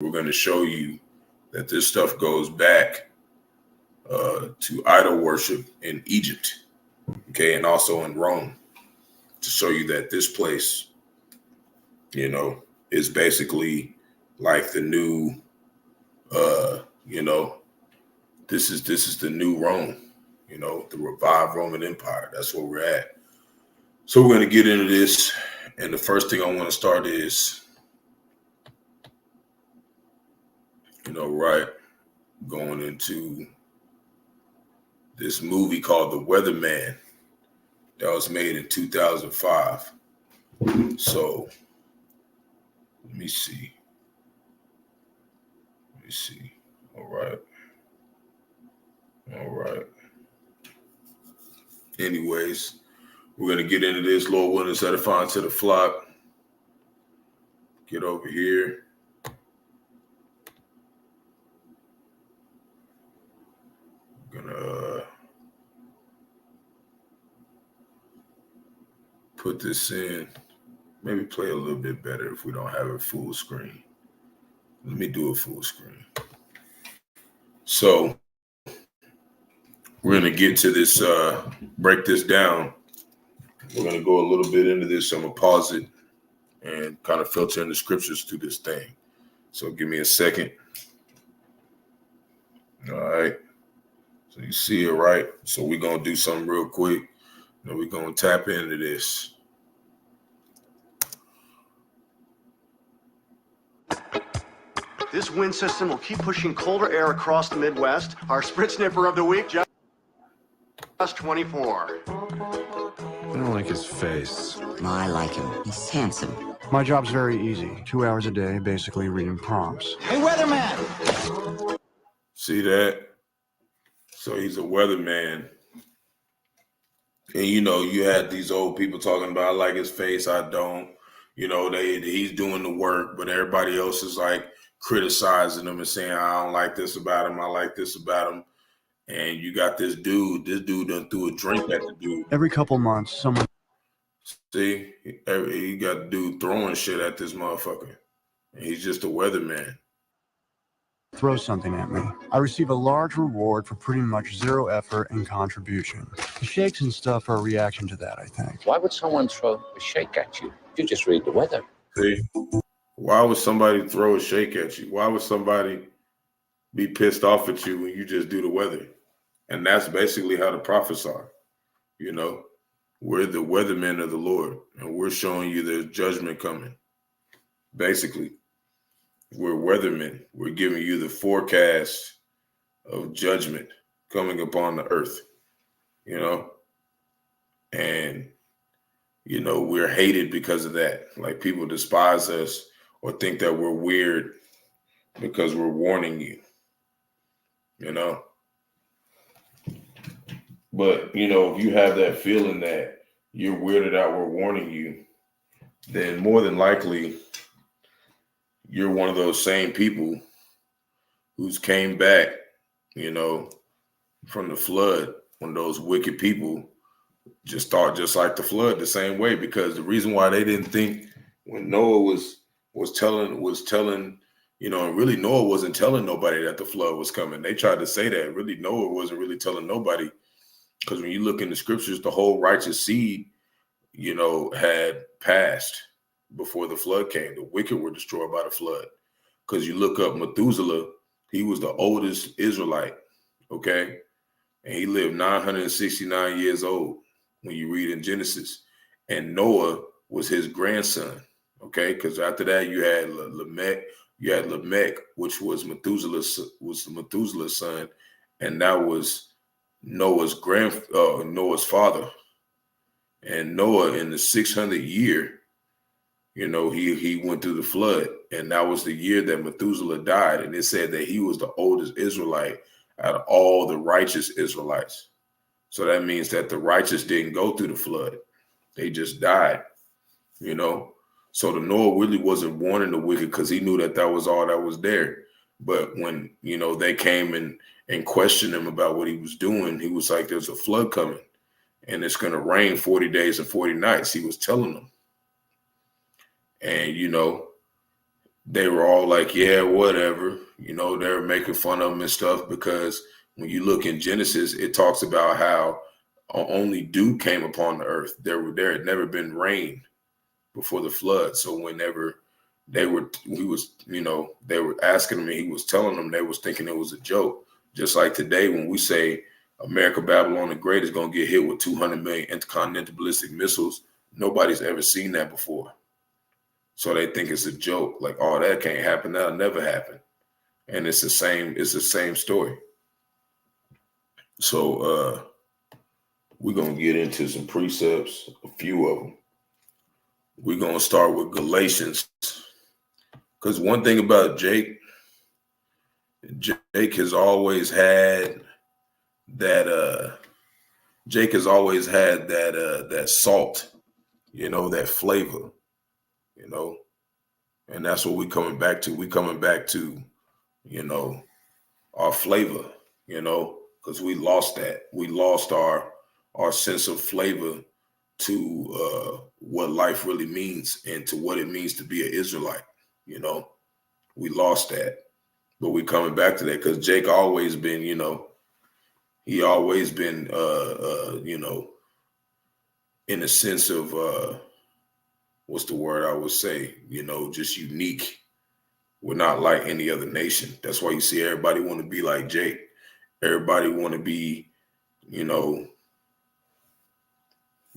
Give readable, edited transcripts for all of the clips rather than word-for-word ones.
we're going to show you that this stuff goes back to idol worship in Egypt, okay, and also in Rome, to show you that this place, you know, is basically like the new, you know, this is the new Rome, you know, the revived Roman Empire. That's where we're at. So we're going to get into this, and the first thing I want to start is, you know, going into this movie called The Weatherman that was made in 2005. So let me see. All right. Anyways, we're going to get into this. Lord willing, set a fine to the flock. Get over here. I'm going to put this in. Maybe play a little bit better if we don't have it full screen. Let me do a full screen. So we're going to get to this, break this down. We're going to go a little bit into this. I'm going to pause it and kind of filter in the scriptures through this thing. So give me a second. All right. So you see it, right? So we're going to do something real quick. And we're going to tap into this. This wind system will keep pushing colder air across the Midwest. Our Sprit Sniffer of the week, just 24. I don't like his face. I like him. He's handsome. My job's very easy. 2 hours a day, basically reading prompts. Hey, weatherman! See that? So he's a weatherman. And, you know, you had these old people talking about, I like his face, I don't. You know, he's doing the work, but everybody else is like criticizing him and saying, I don't like this about him, I like this about him. And you got this dude done threw a drink at the dude. Every couple months, someone... See, he got the dude throwing shit at this motherfucker. And he's just a weatherman. throws something at me. I receive a large reward for pretty much zero effort and contribution. The shakes and stuff are a reaction to that, I think. Why would someone throw a shake at you? You just read the weather. See, why would somebody throw a shake at you? Why would somebody be pissed off at you when you just do the weather? And that's basically how the prophets are. You know, we're the weathermen of the Lord, and we're showing you there's judgment coming. Basically, we're weathermen. We're giving you the forecast of judgment coming upon the earth, you know, and, you know, we're hated because of that. Like, people despise us or think that we're weird because we're warning you, you know. But, you know, if you have that feeling that you're weirded out, we're warning you, then more than likely you're one of those same people who's came back, you know, from the flood, when those wicked people just thought just like the flood the same way. Because the reason why they didn't think when Noah was telling, you know, and really Noah wasn't telling nobody that the flood was coming. They tried to say that. Really, Noah wasn't really telling nobody. Because when you look in the scriptures, the whole righteous seed, you know, had passed before the flood came. The wicked were destroyed by the flood. Because you look up Methuselah, he was the oldest Israelite, okay? And he lived 969 years old when you read in Genesis. And Noah was his grandson, okay? Because after that, you had Lamech, which was Methuselah's son, and that was Noah's father. And Noah, in the 600th year, you know, he went through the flood, and that was the year that Methuselah died. And it said that he was the oldest Israelite out of all the righteous Israelites. So that means that the righteous didn't go through the flood. They just died, you know. So the Noah really wasn't warning the wicked because he knew that that was all that was there. But when, you know, they came and questioned him about what he was doing, he was like, there's a flood coming and it's going to rain 40 days and 40 nights. He was telling them. And, you know, they were all like, yeah, whatever. You know, they were making fun of them and stuff because when you look in Genesis, it talks about how only dew came upon the earth. There had never been rain before the flood. So whenever they were asking him and he was telling them, they was thinking it was a joke. Just like today when we say America Babylon the Great is going to get hit with 200 million intercontinental ballistic missiles, nobody's ever seen that before. So they think it's a joke, like, oh, that can't happen, that'll never happen. And it's the same story. So we're going to get into some precepts, a few of them. We're going to start with Galatians. Because one thing about Jake has always had that that salt, that flavor, and that's what we're coming back to. We're coming back to, our flavor, because we lost that. We lost our sense of flavor to what life really means and to what it means to be an Israelite. We lost that, but we coming back to that because Jake always been, he always been, in a sense of, what's the word I would say, just unique. We're not like any other nation. That's why you see everybody want to be like Jake. Everybody want to be,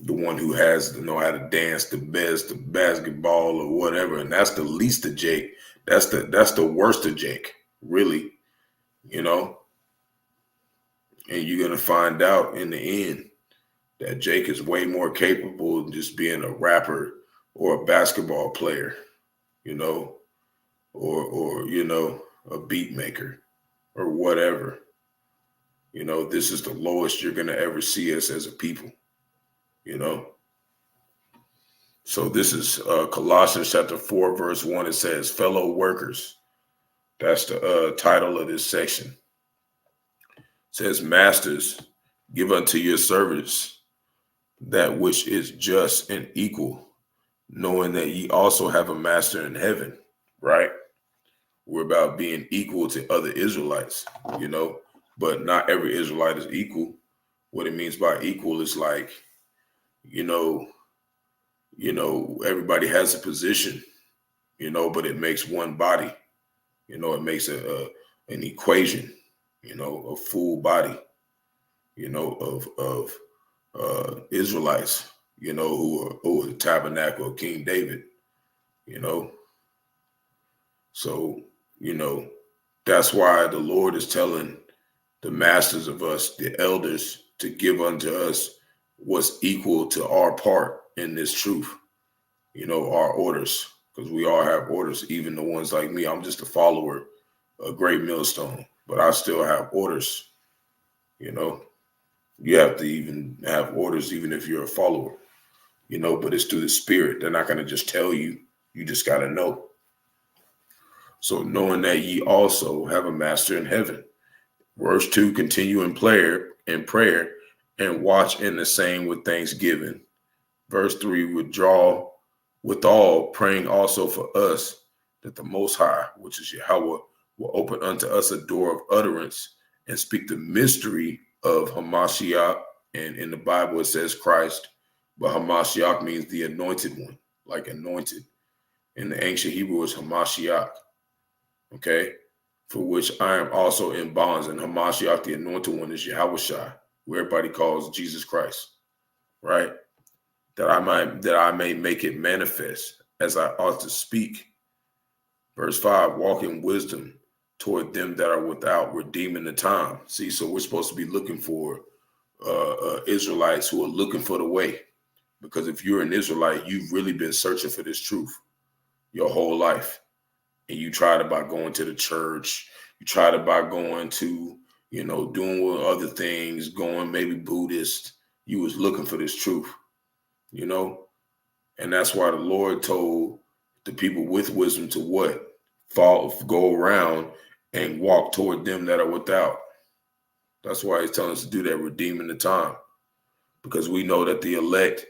the one who has to know how to dance the best, the basketball or whatever. And that's the least of Jake. That's the worst of Jake, really, And you're going to find out in the end that Jake is way more capable than just being a rapper or a basketball player, or a beat maker or whatever. This is the lowest you're going to ever see us as a people, So this is Colossians chapter 4, verse 1. It says, fellow workers. That's the title of this section. It says, masters, give unto your servants that which is just and equal, knowing that ye also have a master in heaven, right? We're about being equal to other Israelites, but not every Israelite is equal. What it means by equal is like, everybody has a position, but it makes one body, it makes an equation, a full body, of Israelites, who are the tabernacle of King David, So, that's why the Lord is telling the masters of us, the elders, to give unto us what's equal to our part in this truth, our orders, because we all have orders, even the ones like me. I'm just a follower, a great millstone, but I still have orders, You have to even have orders, even if you're a follower, but it's through the Spirit. They're not going to just tell you. You just got to know. So knowing that ye also have a master in heaven. Verse 2, continue in prayer, and watch in the same with thanksgiving. Verse 3, withdraw withal, praying also for us, that the Most High, which is Yahawah, will open unto us a door of utterance and speak the mystery of Hamashiach. And in the Bible, it says Christ, but Hamashiach means the anointed one, like anointed. In the ancient Hebrew, is Hamashiach. Okay, for which I am also in bonds, and Hamashiach, the anointed one, is Yahawashi, who everybody calls Jesus Christ, right? That I may make it manifest as I ought to speak. Verse 5, walk in wisdom toward them that are without, redeeming the time. See, so we're supposed to be looking for Israelites who are looking for the way, because if you're an Israelite, you've really been searching for this truth your whole life. And you tried it by going to the church. You tried it by going to, doing other things, going maybe Buddhist. You was looking for this truth, And that's why the Lord told the people with wisdom to what? Go around and walk toward them that are without. That's why he's telling us to do that, redeeming the time. Because we know that the elect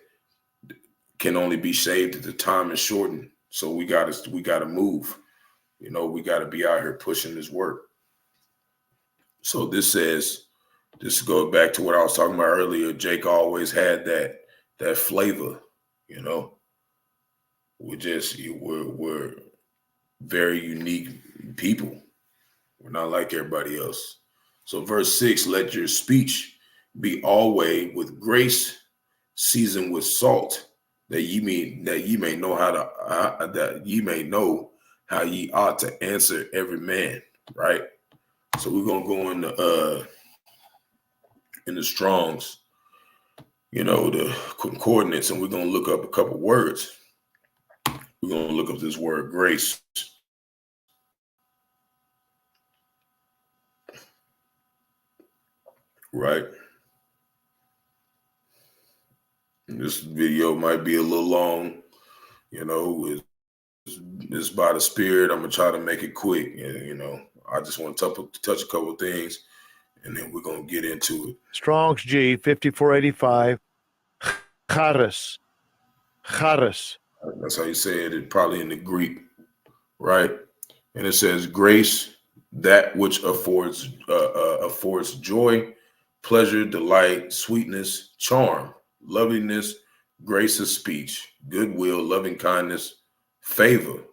can only be saved if the time is shortened. So we gotta move. You know, we got to be out here pushing this work. So this says, this goes back to what I was talking about earlier. Jake always had that flavor, you know. We're very unique people. We're not like everybody else. So verse 6, let your speech be always with grace, seasoned with salt, that ye may know how ye ought to answer every man. Right. So we're gonna go in the Strong's, you know, the concordance, and we're gonna look up a couple words. We're gonna look up this word grace. Right. This video might be a little long, you know. It's by the Spirit. I'm gonna try to make it quick. You know, I just want to touch a couple of things, and then we're gonna get into it. Strong's G 5485. Charis. Charis. That's how you say it. It's probably in the Greek, right? And it says grace, that which affords joy, pleasure, delight, sweetness, charm, loveliness, grace of speech, goodwill, loving kindness, favor,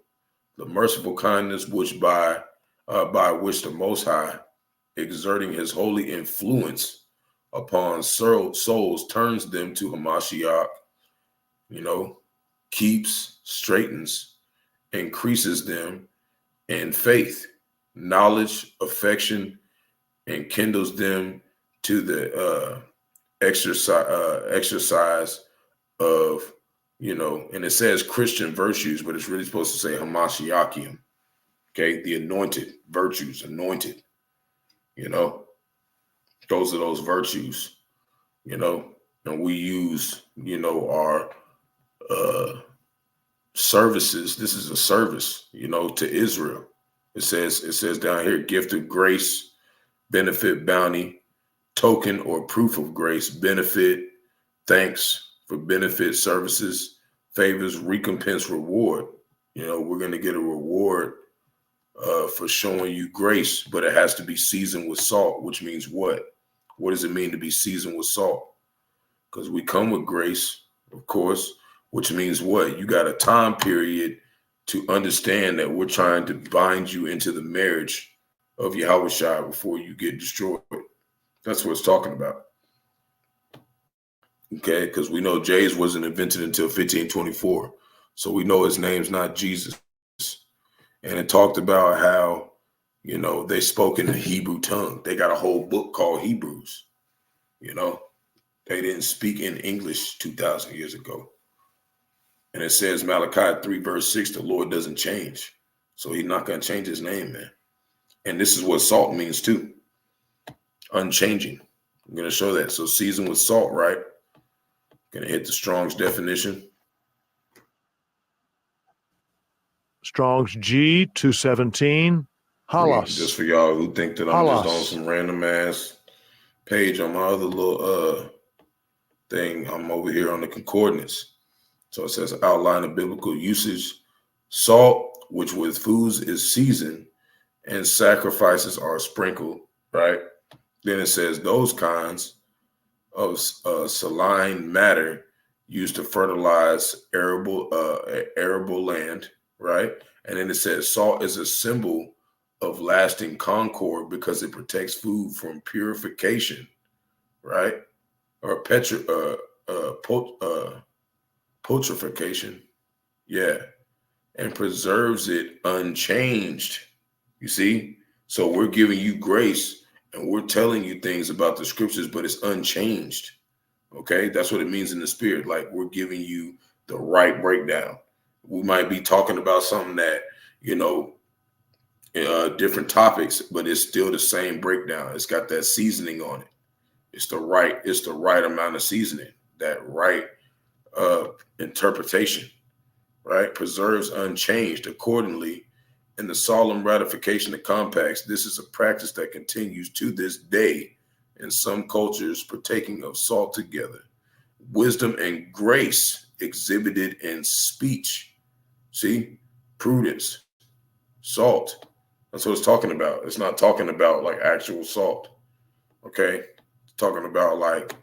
the merciful kindness which by which the Most High, exerting his holy influence upon souls, turns them to Hamashiach, you know, keeps, straightens, increases them in faith, knowledge, affection, and kindles them to the exercise of, you know, and it says Christian virtues, but it's really supposed to say Hamashiachim. Okay, the anointed virtues, anointed, you know, those are those virtues, you know, and we use, you know, our services. This is a service, you know, to Israel. It says down here, gift of grace, benefit, bounty, token or proof of grace, benefit, thanks for benefit, services, favors, recompense, reward. You know, we're going to get a reward for showing you grace, but it has to be seasoned with salt, which means what? What does it mean to be seasoned with salt? Because we come with grace, of course, which means what? You got a time period to understand that we're trying to bind you into the marriage of Yahawashi before you get destroyed. That's what it's talking about. Okay, because we know J's wasn't invented until 1524. So we know his name's not Jesus. And it talked about how, you know, they spoke in the Hebrew tongue. They got a whole book called Hebrews. You know, they didn't speak in English 2,000 years ago. And it says Malachi 3 verse 6, the Lord doesn't change. So he's not going to change his name, man. And this is what salt means too. Unchanging. I'm going to show that. So seasoned with salt, right? Going to hit the Strong's definition. Strong's G 217. Halas. Just for y'all who think that I'm Halas. just on some random ass page on my other little thing. I'm over here on the concordance. So it says outline of biblical usage. Salt, which with foods is seasoned and sacrifices are sprinkled, right? Then it says those kinds of saline matter used to fertilize arable land, right? And then it says salt is a symbol of lasting concord because it protects food from purification, right? Or putrefaction, yeah, and preserves it unchanged. You see? So we're giving you grace and we're telling you things about the scriptures, but it's unchanged. Okay, that's what it means in the spirit. Like we're giving you the right breakdown. We might be talking about something that, you know, different topics, but it's still the same breakdown. It's got that seasoning on it. It's the right amount of seasoning, that right interpretation, right? Preserves unchanged accordingly in the solemn ratification of compacts. This is a practice that continues to this day in some cultures, partaking of salt together. Wisdom and grace exhibited in speech. See, prudence, Salt. That's what it's talking about. It's not talking about like actual salt. Okay? It's talking about like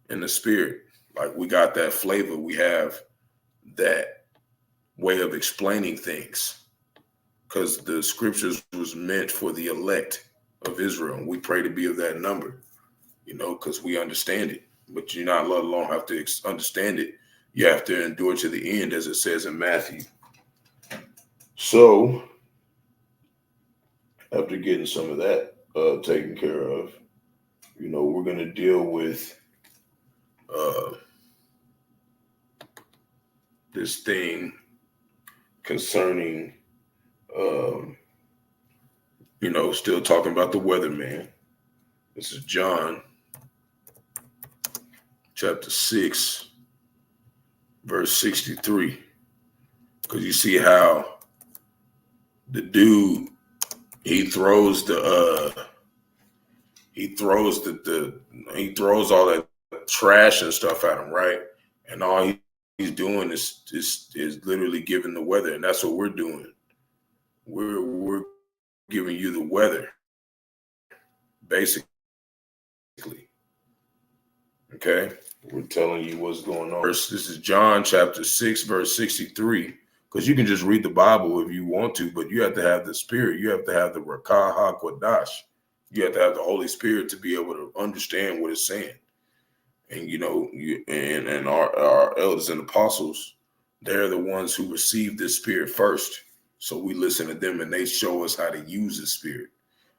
in the spirit. Like we got that flavor. We have that way of explaining things. Because the scriptures was meant for the elect of Israel. And we pray to be of that number, because we understand it. But you not let alone have to understand it. You have to endure to the end, as it says in Matthew. So, after getting some of that taken care of, we're going to deal with this thing concerning, still talking about the weatherman. This is John chapter 6, verse 63. Because you see how the dude, he throws all that trash and stuff at him, right? And all he's doing is literally giving the weather, and that's what we're doing. We're giving you the weather, basically. Okay, we're telling you what's going on. This is John chapter 6, verse 63. Because you can just read the Bible if you want to, but you have to have the Spirit. You have to have the Rawchaa, Qadash. You have to have the Holy Spirit to be able to understand what it's saying. And and our elders and apostles, they're the ones who received this Spirit first. So we listen to them, and they show us how to use the Spirit,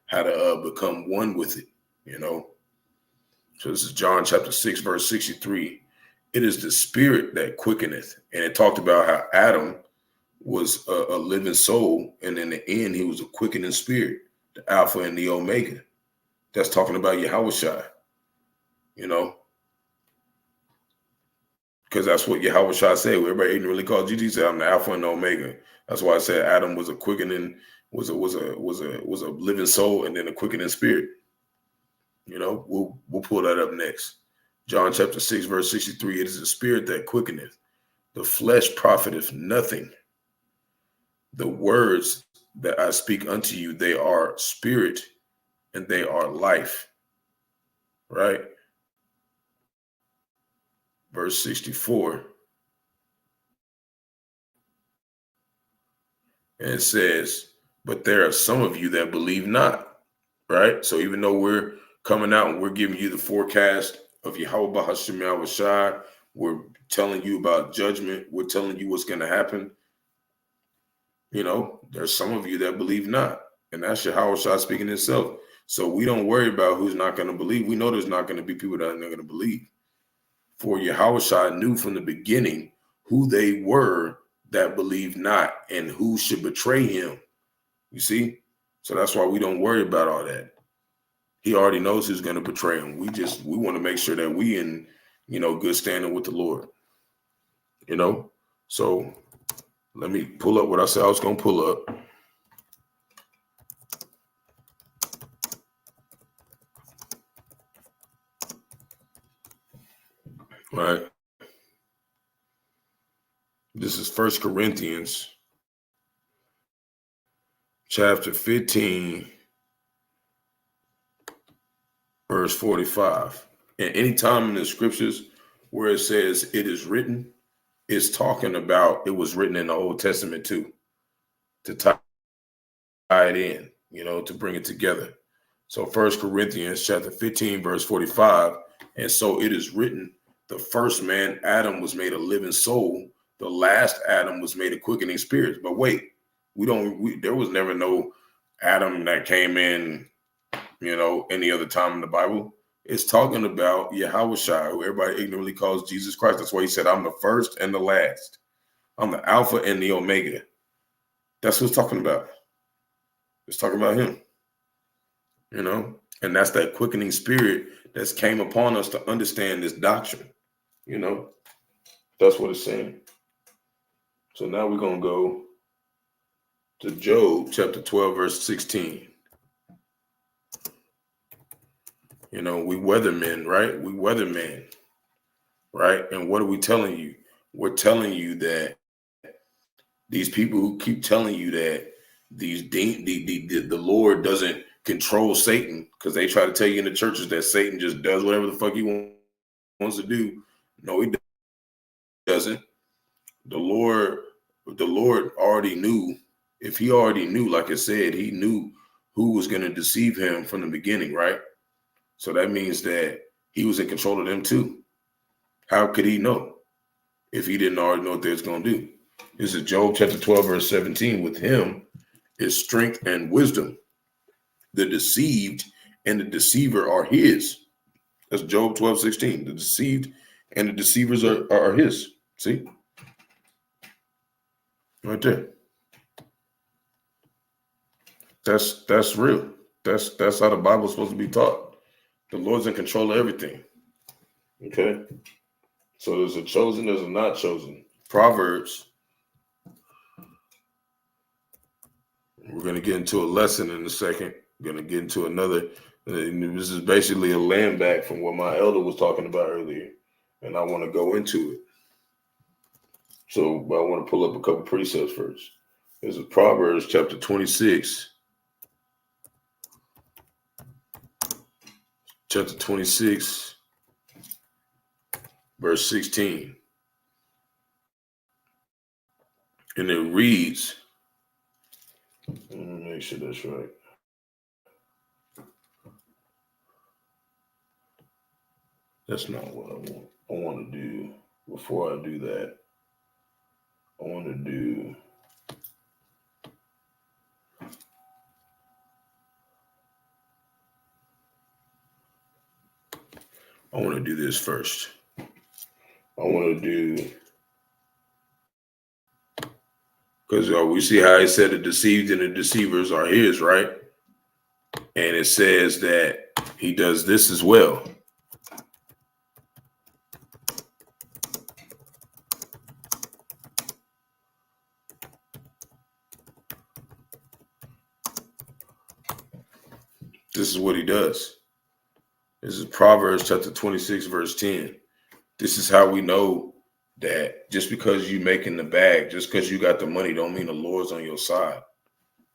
how to become one with it. So this is John chapter 6, verse 63. It is the Spirit that quickeneth, and it talked about how Adam was a living soul, and in the end, he was a quickening spirit, the Alpha and the Omega. That's talking about Yahawashi, because that's what Yahawashi said. Everybody ignorantly called Jesus. He said, "I'm the Alpha and the Omega." That's why I said Adam was a quickening, was a living soul, and then a quickening spirit. We'll pull that up next. John chapter 6, verse 63. It is the Spirit that quickeneth; the flesh profiteth nothing. The words that I speak unto you, they are spirit and they are life. Right? Verse 64. And it says, but there are some of you that believe not. Right? So even though we're coming out and we're giving you the forecast of Yahawah, Bahasham, Yahawashi, we're telling you about judgment. We're telling you what's going to happen. There's some of you that believe not. And that's Yahawashi speaking itself. So we don't worry about who's not going to believe. We know there's not going to be people that are not going to believe. For Yahawashi knew from the beginning who they were that believed not and who should betray him. You see? So that's why we don't worry about all that. He already knows who's going to betray him. We want to make sure that we in, good standing with the Lord. So let me pull up what I said I was going to pull up. Right. This is 1 Corinthians chapter 15, verse 45. And any time in the scriptures where it says it is written, it's talking about it was written in the Old Testament too, to tie it in, to bring it together. So 1 Corinthians chapter 15, verse 45. And so it is written, the first man, Adam, was made a living soul. The last Adam was made a quickening spirit. But wait, there was never no Adam that came in, any other time in the Bible. It's talking about Yahawashi, who everybody ignorantly calls Jesus Christ. That's why he said, I'm the first and the last. I'm the Alpha and the Omega. That's what it's talking about. It's talking about him, and that's that quickening spirit that's came upon us to understand this doctrine. That's what it's saying. So now we're going to go to Job chapter 12, verse 16. We weathermen, right? We weathermen, right? And what are we telling you? We're telling you that these people who keep telling you that the Lord doesn't control Satan, because they try to tell you in the churches that Satan just does whatever the fuck he wants to do. No, he doesn't. The Lord already knew. If he already knew, like I said, he knew who was going to deceive him from the beginning, right? So that means that he was in control of them too. How could he know if he didn't already know what they was going to do? This is Job chapter 12, verse 17. With him is strength and wisdom. The deceived and the deceiver are his. That's Job 12, 16. The deceived and the deceivers are his. See? Right there. That's real. That's how the Bible's supposed to be taught. The Lord's in control of everything. Okay? So there's a chosen, there's a not chosen. Proverbs. We're going to get into a lesson in a second. We're going to get into another. This is basically a land back from what my elder was talking about earlier. And I want to go into it. So I want to pull up a couple precepts first. This is Proverbs chapter 26. Chapter 26, verse 16. And it reads, let me make sure that's right. That's not what I want. I want to do, before I do that, I want to do this first. I want to do, because we see how it said the deceived and the deceivers are his, right? And it says that he does this as well. This is what he does. This is Proverbs chapter 26, verse 10. This is how we know that just because you making the bag, just because you got the money, don't mean the Lord's on your side,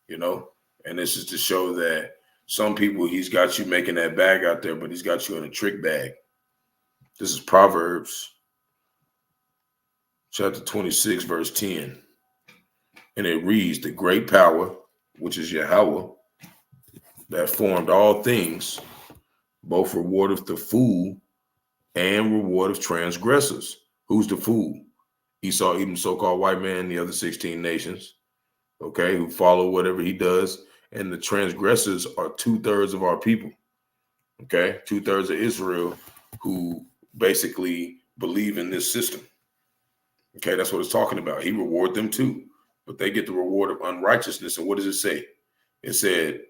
you know? And this is to show that some people, he's got you making that bag out there, but he's got you in a trick bag. This is Proverbs chapter 26, verse 10. And it reads, the great power, which is Yahawah, that formed all things, both rewardeth the fool and rewardeth transgressors. Who's the fool? Esau, even so-called white man, the other 16 nations, okay, who follow whatever he does. And the transgressors are 2/3 of our people, okay, 2/3 of Israel who basically believe in this system. Okay, that's what it's talking about. He reward them too, but they get the reward of unrighteousness. And what does it say? It said,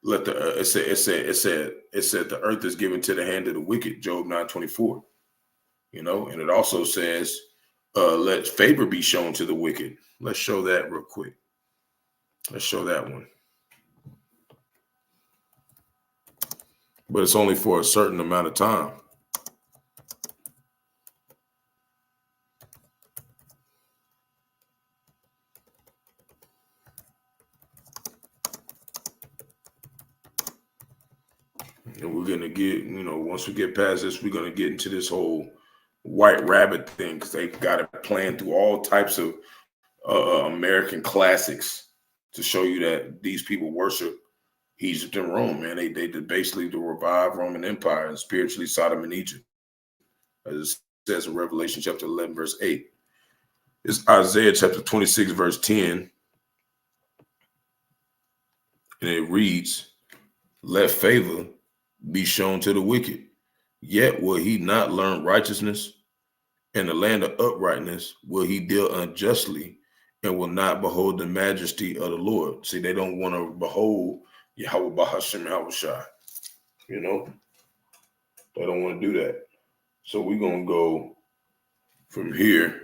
it said the earth is given to the hand of the wicked, Job 9:24. You know, and it also says, let favor be shown to the wicked. Let's show that real quick. Let's show that one. But it's only for a certain amount of time. And we're going to get, you know, once we get past this, we're going to get into this whole white rabbit thing, because they've got it planned through all types of American classics to show you that these people worship Egypt and Rome, man. They did basically to revive Roman Empire and spiritually Sodom and Egypt. As it says in Revelation chapter 11, verse 8. It's Isaiah chapter 26, verse 10. And it reads, let favor be shown to the wicked, yet will he not learn righteousness. In the land of uprightness will he deal unjustly, and will not behold the majesty of the Lord. See, they don't want to behold Yahawah, Bahasham, Yahawashi. You know, they don't want to do that. So we're going to go from here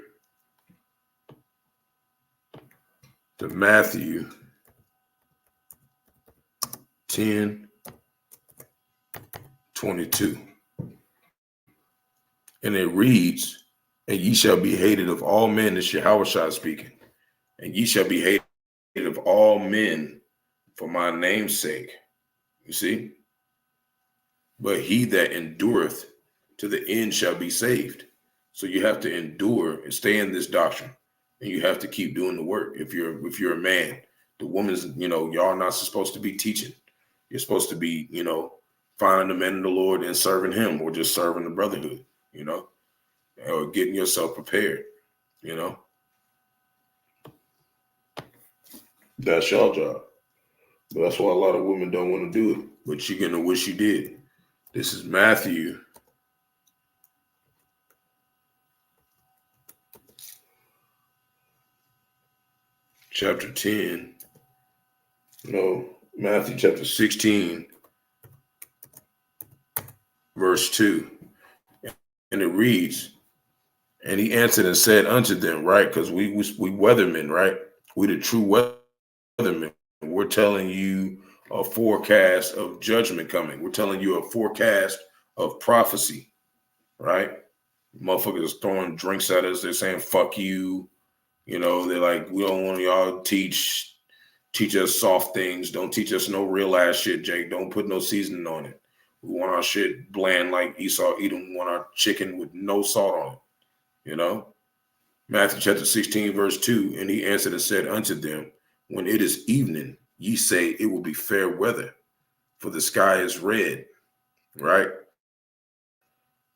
to Matthew 10:22. And it reads, and ye shall be hated of all men, this Yahawashi speaking, and ye shall be hated of all all men for my name's sake. You see? But he that endureth to the end shall be saved. So you have to endure and stay in this doctrine, and you have to keep doing the work. If you're a man, the woman's, y'all not supposed to be teaching. You're supposed to be, finding the men of the Lord and serving him, or just serving the brotherhood, or getting yourself prepared, That's your job. But that's why a lot of women don't want to do it. But you're going to wish you did. This is Matthew chapter 10. No, Matthew chapter 16, verse 2. And it reads, and he answered and said unto them, right? Because we weathermen, right? We the true weathermen. We're telling you a forecast of judgment coming. We're telling you a forecast of prophecy, right? Motherfuckers throwing drinks at us. They're saying, fuck you. They're like, we don't want y'all teach us soft things. Don't teach us no real ass shit, Jake. Don't put no seasoning on it. We want our shit bland like Esau Edom. We want our chicken with no salt on it. Matthew chapter 16, verse 2. And he answered and said unto them, when it is evening, ye say it will be fair weather, for the sky is red, right?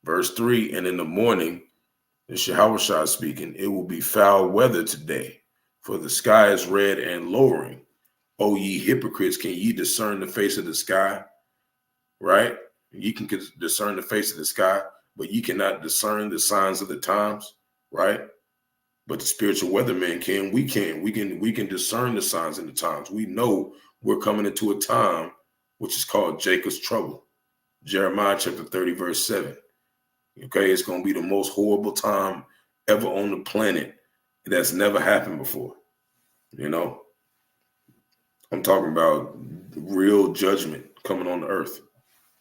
Verse 3, and in the morning, the Yahawashi speaking, it will be foul weather today, for the sky is red and lowering. O ye hypocrites, can ye discern the face of the sky? Right? You can discern the face of the sky, but you cannot discern the signs of the times, right? But the spiritual weatherman can. We can discern the signs and the times. We know we're coming into a time which is called Jacob's trouble. Jeremiah chapter 30, verse 7. Okay, it's going to be the most horrible time ever on the planet. That's never happened before. I'm talking about real judgment coming on the earth,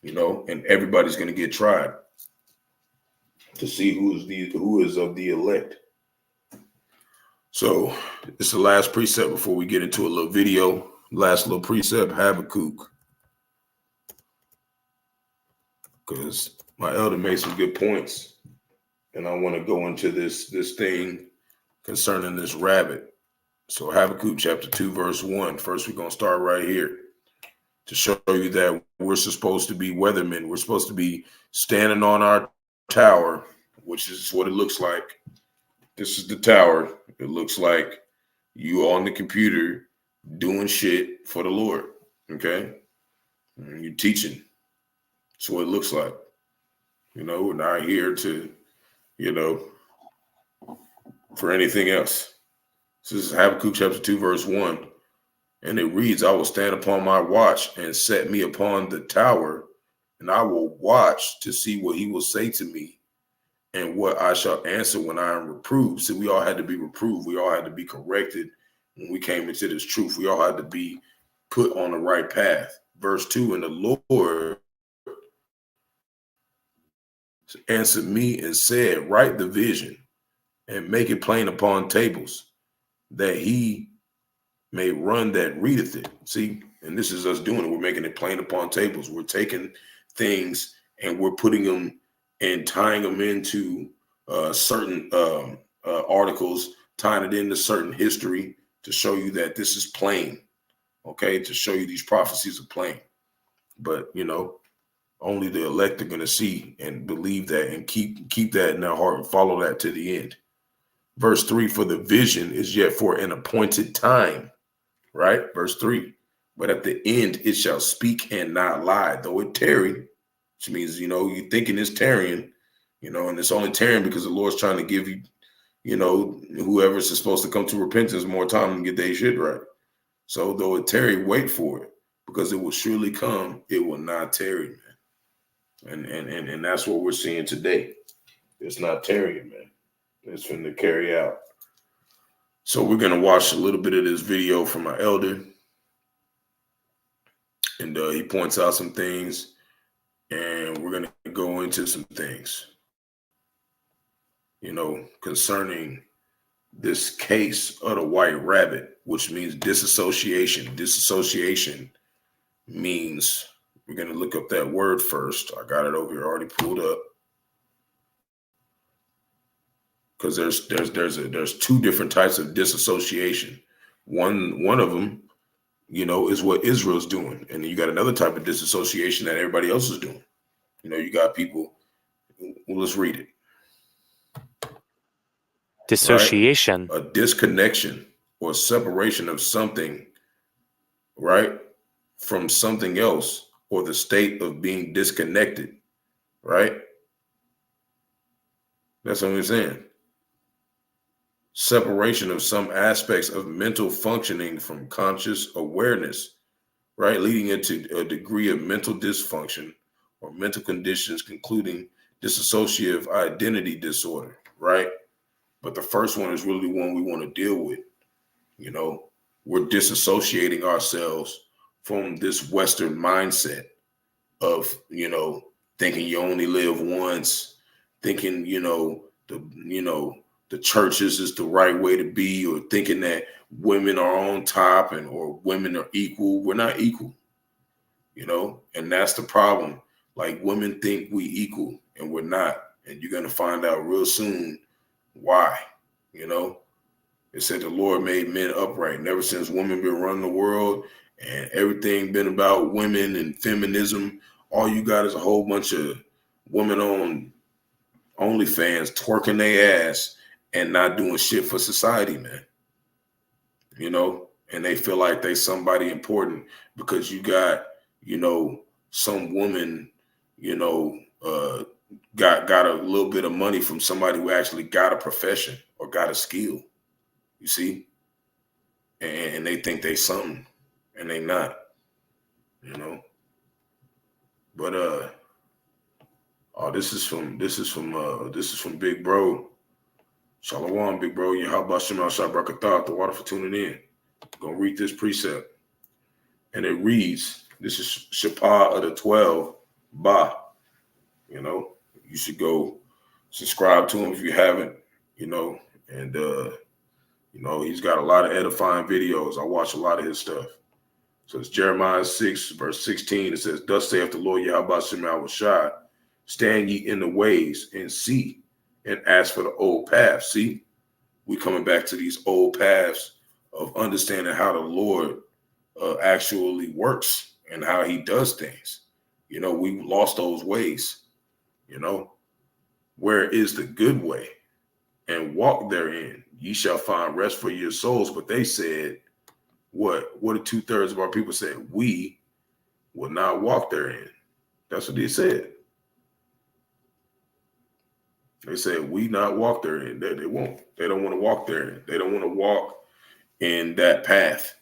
and everybody's going to get tried to see who is of the elect. So it's the last precept before we get into a little video. Last little precept, Habakkuk. Because my elder made some good points. And I want to go into this thing concerning this rabbit. So Habakkuk chapter 2, verse 1. First, we're going to start right here to show you that we're supposed to be weathermen. We're supposed to be standing on our tower, which is what it looks like. This is the tower. It looks like you on the computer doing shit for the Lord. Okay? And you're teaching. That's what it looks like. We're not here to, for anything else. This is Habakkuk chapter 2, verse 1. And it reads, I will stand upon my watch and set me upon the tower, and I will watch to see what he will say to me and what I shall answer when I am reproved. So we all had to be reproved. We all had to be corrected when we came into this truth. We all had to be put on the right path. Verse 2, and the Lord answered me and said, write the vision and make it plain upon tables, that he may run that readeth it. See, and this is us doing it. We're making it plain upon tables. We're taking things and we're putting them and tying them into certain articles, tying it into certain history to show you that this is plain, okay? To show you these prophecies are plain. But, only the elect are going to see and believe that and keep that in their heart and follow that to the end. Verse 3, for the vision is yet for an appointed time, right? Verse 3, but at the end it shall speak and not lie, though it tarry, which means, you're thinking it's tarrying, and it's only tarrying because the Lord's trying to give you, whoever's supposed to come to repentance more time to get their shit right. So though it tarry, wait for it, because it will surely come. It will not tarry, man. And that's what we're seeing today. It's not tarrying, man. It's finna carry out. So we're going to watch a little bit of this video from my elder. And he points out some things. And we're going to go into some things, concerning this case of the white rabbit, which means disassociation. Disassociation means, we're going to look up that word first. I got it over here already pulled up. Because there's two different types of disassociation. One of them, is what Israel's doing, and then you got another type of disassociation that everybody else is doing. You got people. Well, let's read it. Dissociation. Right? A disconnection or separation of something, right, from something else, or the state of being disconnected, right? That's what I'm saying. Separation of some aspects of mental functioning from conscious awareness, right? Leading into a degree of mental dysfunction or mental conditions, concluding dissociative identity disorder, right? But the first one is really the one we want to deal with. We're disassociating ourselves from this Western mindset of, thinking you only live once, thinking, the churches is the right way to be, or thinking that women are on top or women are equal. We're not equal, and that's the problem. Like, women think we equal and we're not. And you're going to find out real soon why. It said the Lord made men upright. And ever since women been running the world and everything been about women and feminism, all you got is a whole bunch of women on OnlyFans twerking their ass and not doing shit for society, man. And they feel like they somebody important because you got, some woman, got a little bit of money from somebody who actually got a profession or got a skill, you see? And they think they something and they not, But this is from Big Bro. Shalom, Big Bro. Yahawashi, Barak, the water for tuning in. I'm going to read this precept. And it reads, this is Shapah of the 12, Bah. You should go subscribe to him if you haven't, and, he's got a lot of edifying videos. I watch a lot of his stuff. So it's Jeremiah 6, verse 16. It says, thus saith the Lord Yahawashi, stand ye in the ways and see, and ask for the old paths. See, we coming back to these old paths of understanding how the Lord actually works and how he does things. We lost those ways. Where is the good way? And walk therein. Ye shall find rest for your souls. But they said, what did 2/3 of our people say? We will not walk therein. That's what they said. They said, we not walk therein. They won't. They don't want to walk therein. They don't want to walk in that path,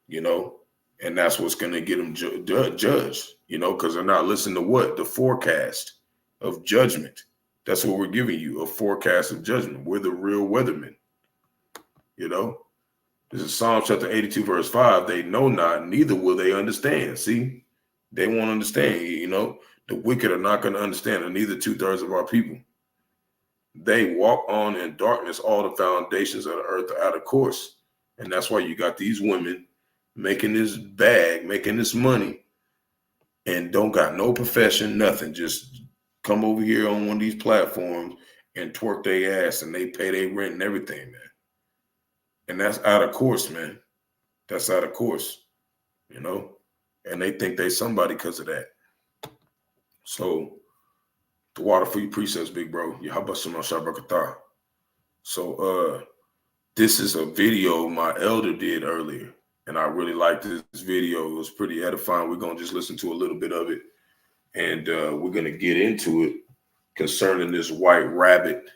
and that's what's going to get them judged, because they're not listening to what? The forecast of judgment. That's what we're giving you, a forecast of judgment. We're the real weathermen, This is Psalm chapter 82, verse 5. They know not, neither will they understand. See, they won't understand, The wicked are not going to understand, and neither 2/3 of our people. They walk on in darkness. All the foundations of the earth are out of course. And that's why you got these women making this bag, making this money, and don't got no profession, nothing. Just come over here on one of these platforms and twerk their ass, and they pay their rent and everything, man. And that's out of course, man. That's out of course, and they think they somebody because of that. So the water for your precepts, Big Bro. Yahawashi. So this is a video my elder did earlier, and I really liked this video. It was pretty edifying. We're going to just listen to a little bit of it, and we're going to get into it concerning this white rabbit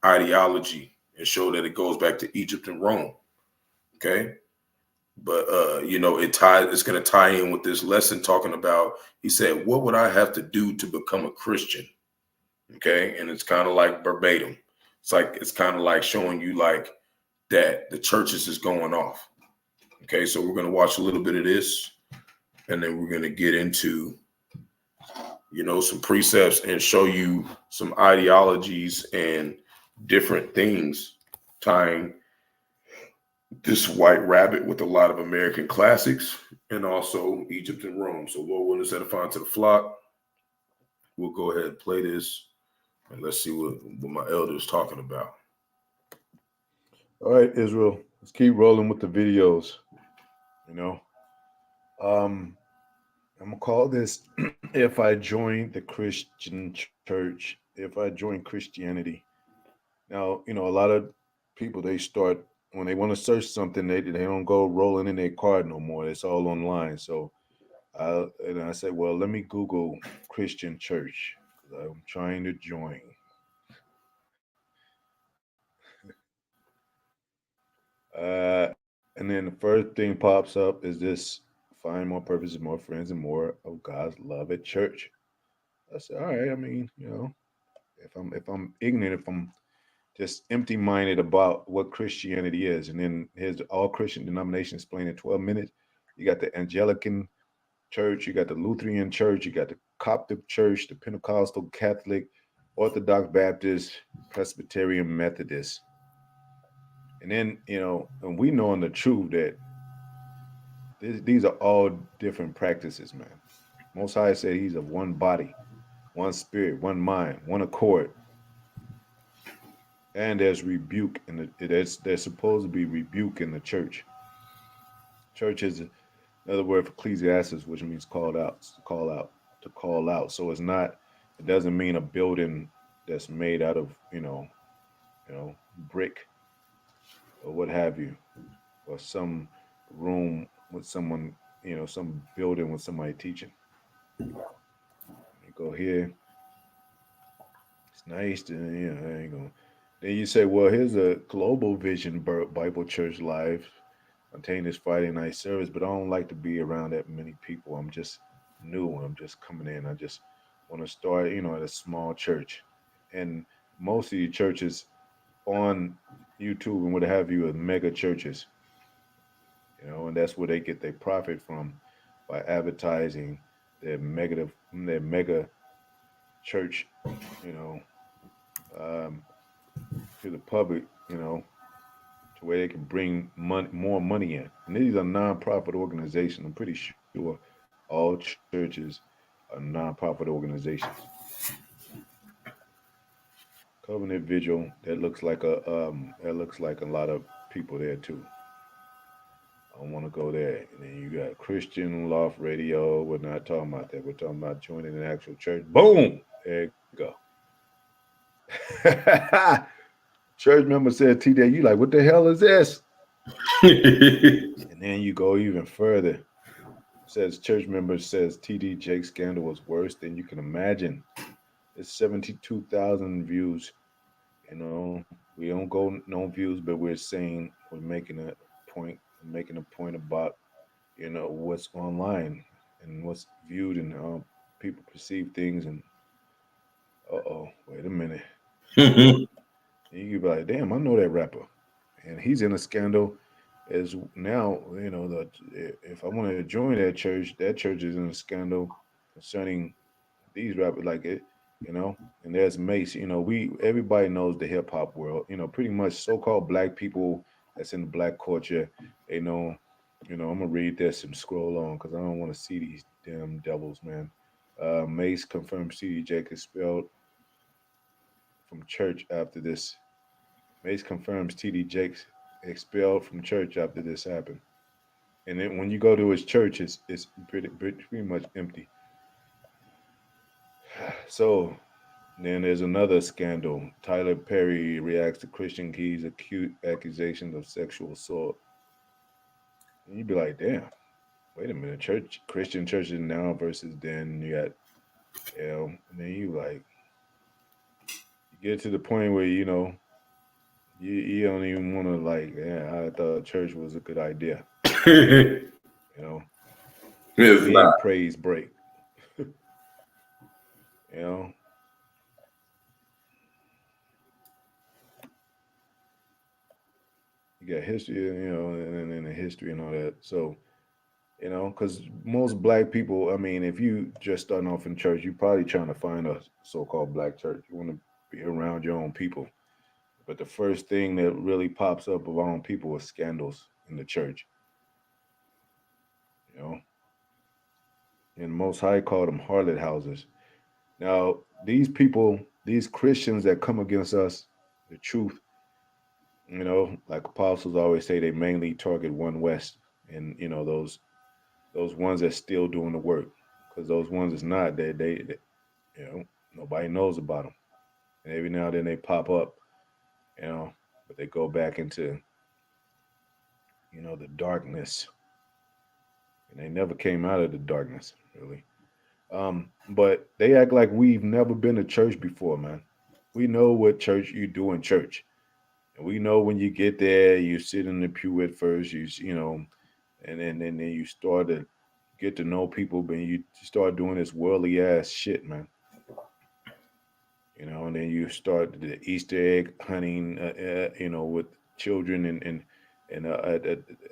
ideology and show that it goes back to Egypt and Rome. Okay? But, it's going to tie in with this lesson talking about, he said, what would I have to do to become a Christian? Okay. And it's kind of like verbatim. It's kind of like showing you like that the churches is going off. Okay. So we're going to watch a little bit of this, and then we're going to get into, some precepts and show you some ideologies and different things tying this white rabbit with a lot of American classics, and also Egypt and Rome. So Lord willing, set a fine to the flock. We'll go ahead and play this, and let's see what my elder is talking about. All right, Israel, let's keep rolling with the videos. You know, I'm gonna call this "If I Join the Christian Church." If I join Christianity. Now, a lot of people, they start when they want to search something, they don't go rolling in their card no more. It's all online. So I said, well, let me Google Christian church. I'm trying to join. And then the first thing pops up is this: find more purposes, more friends, and more of God's love at church. I said, all right. I mean, if I'm ignorant, if I'm just empty-minded about what Christianity is, and then here's all Christian denominations explained in 12 minutes. You got the Anglican Church, you got the Lutheran Church, you got the Coptic Church, the Pentecostal, Catholic, Orthodox Baptist, Presbyterian, Methodist. And then, and we know in the truth that these are all different practices, man. Most High said he's of one body, one spirit, one mind, one accord. And there's rebuke there's supposed to be rebuke in the church. Church is another word for Ecclesiastes, which means called out, to call out. So it doesn't mean a building that's made out of, brick or what have you, or some room with someone, some building with somebody teaching. You go here. It's nice to, there you go. Then you say, well, here's a Global Vision Bible Church Live. Contain this Friday night service, but I don't like to be around that many people. I'm just new. I'm just coming in. I just want to start, at a small church. And most of the churches on YouTube and what have you are mega churches, and that's where they get their profit from, by advertising their mega church, to the public, to where they can bring more money in. And these are nonprofit organizations. I'm pretty sure all churches are nonprofit organizations. Covenant Vigil, that looks like a lot of people there too. I don't want to go there. And then you got Christian Loft Radio. We're not talking about that. We're talking about joining an actual church. Boom! There you go. Church member said, TJ, you like, what the hell is this? And then you go even further. Says church member says TD Jake scandal was worse than you can imagine. It's 72,000 views. We don't go no views, but we're saying we're making a point about what's online and what's viewed and how people perceive things. And wait a minute. And you can be like, damn, I know that rapper, and he's in a scandal. As now, if I wanted to join that church is in a scandal concerning these rappers, like it, and there's Mace. Everybody knows the hip hop world. Pretty much so-called black people that's in the black culture. They know. I'm gonna read this and scroll on because I don't want to see these damn devils, man. Mace confirmed CD Jake expelled from church after this. Mace confirms TD Jakes expelled from church after this happened. And then when you go to his church, it's pretty much empty. So then there's another scandal. Tyler Perry reacts to Christian Key's acute accusations of sexual assault. And you'd be like, damn, wait a minute, Christian churches now versus then. You got, and then you get to the point where you don't even want to I thought church was a good idea. It's not. Praise break. You got history, and the history and all that. So, because most black people, I mean, if you just starting off in church, you're probably trying to find a so-called black church. You want to be around your own people. But the first thing that really pops up around people is scandals in the church. You know, and Most High called them harlot houses. Now, these people, these Christians that come against us, the truth, you know, like apostles always say, they mainly target one West, and you know those ones that still doing the work, because those ones that's not, they you know, nobody knows about them, and every now and then they pop up, you know, but they go back into, you know, the darkness, and they never came out of the darkness really. But they act like we've never been to church before, man. We know what church you do in church. And we know when you get there, you sit in the pew at first, you know, and then you start to get to know people, but you start doing this worldly ass shit, man. You know, and then you start the Easter egg hunting, you know, with children and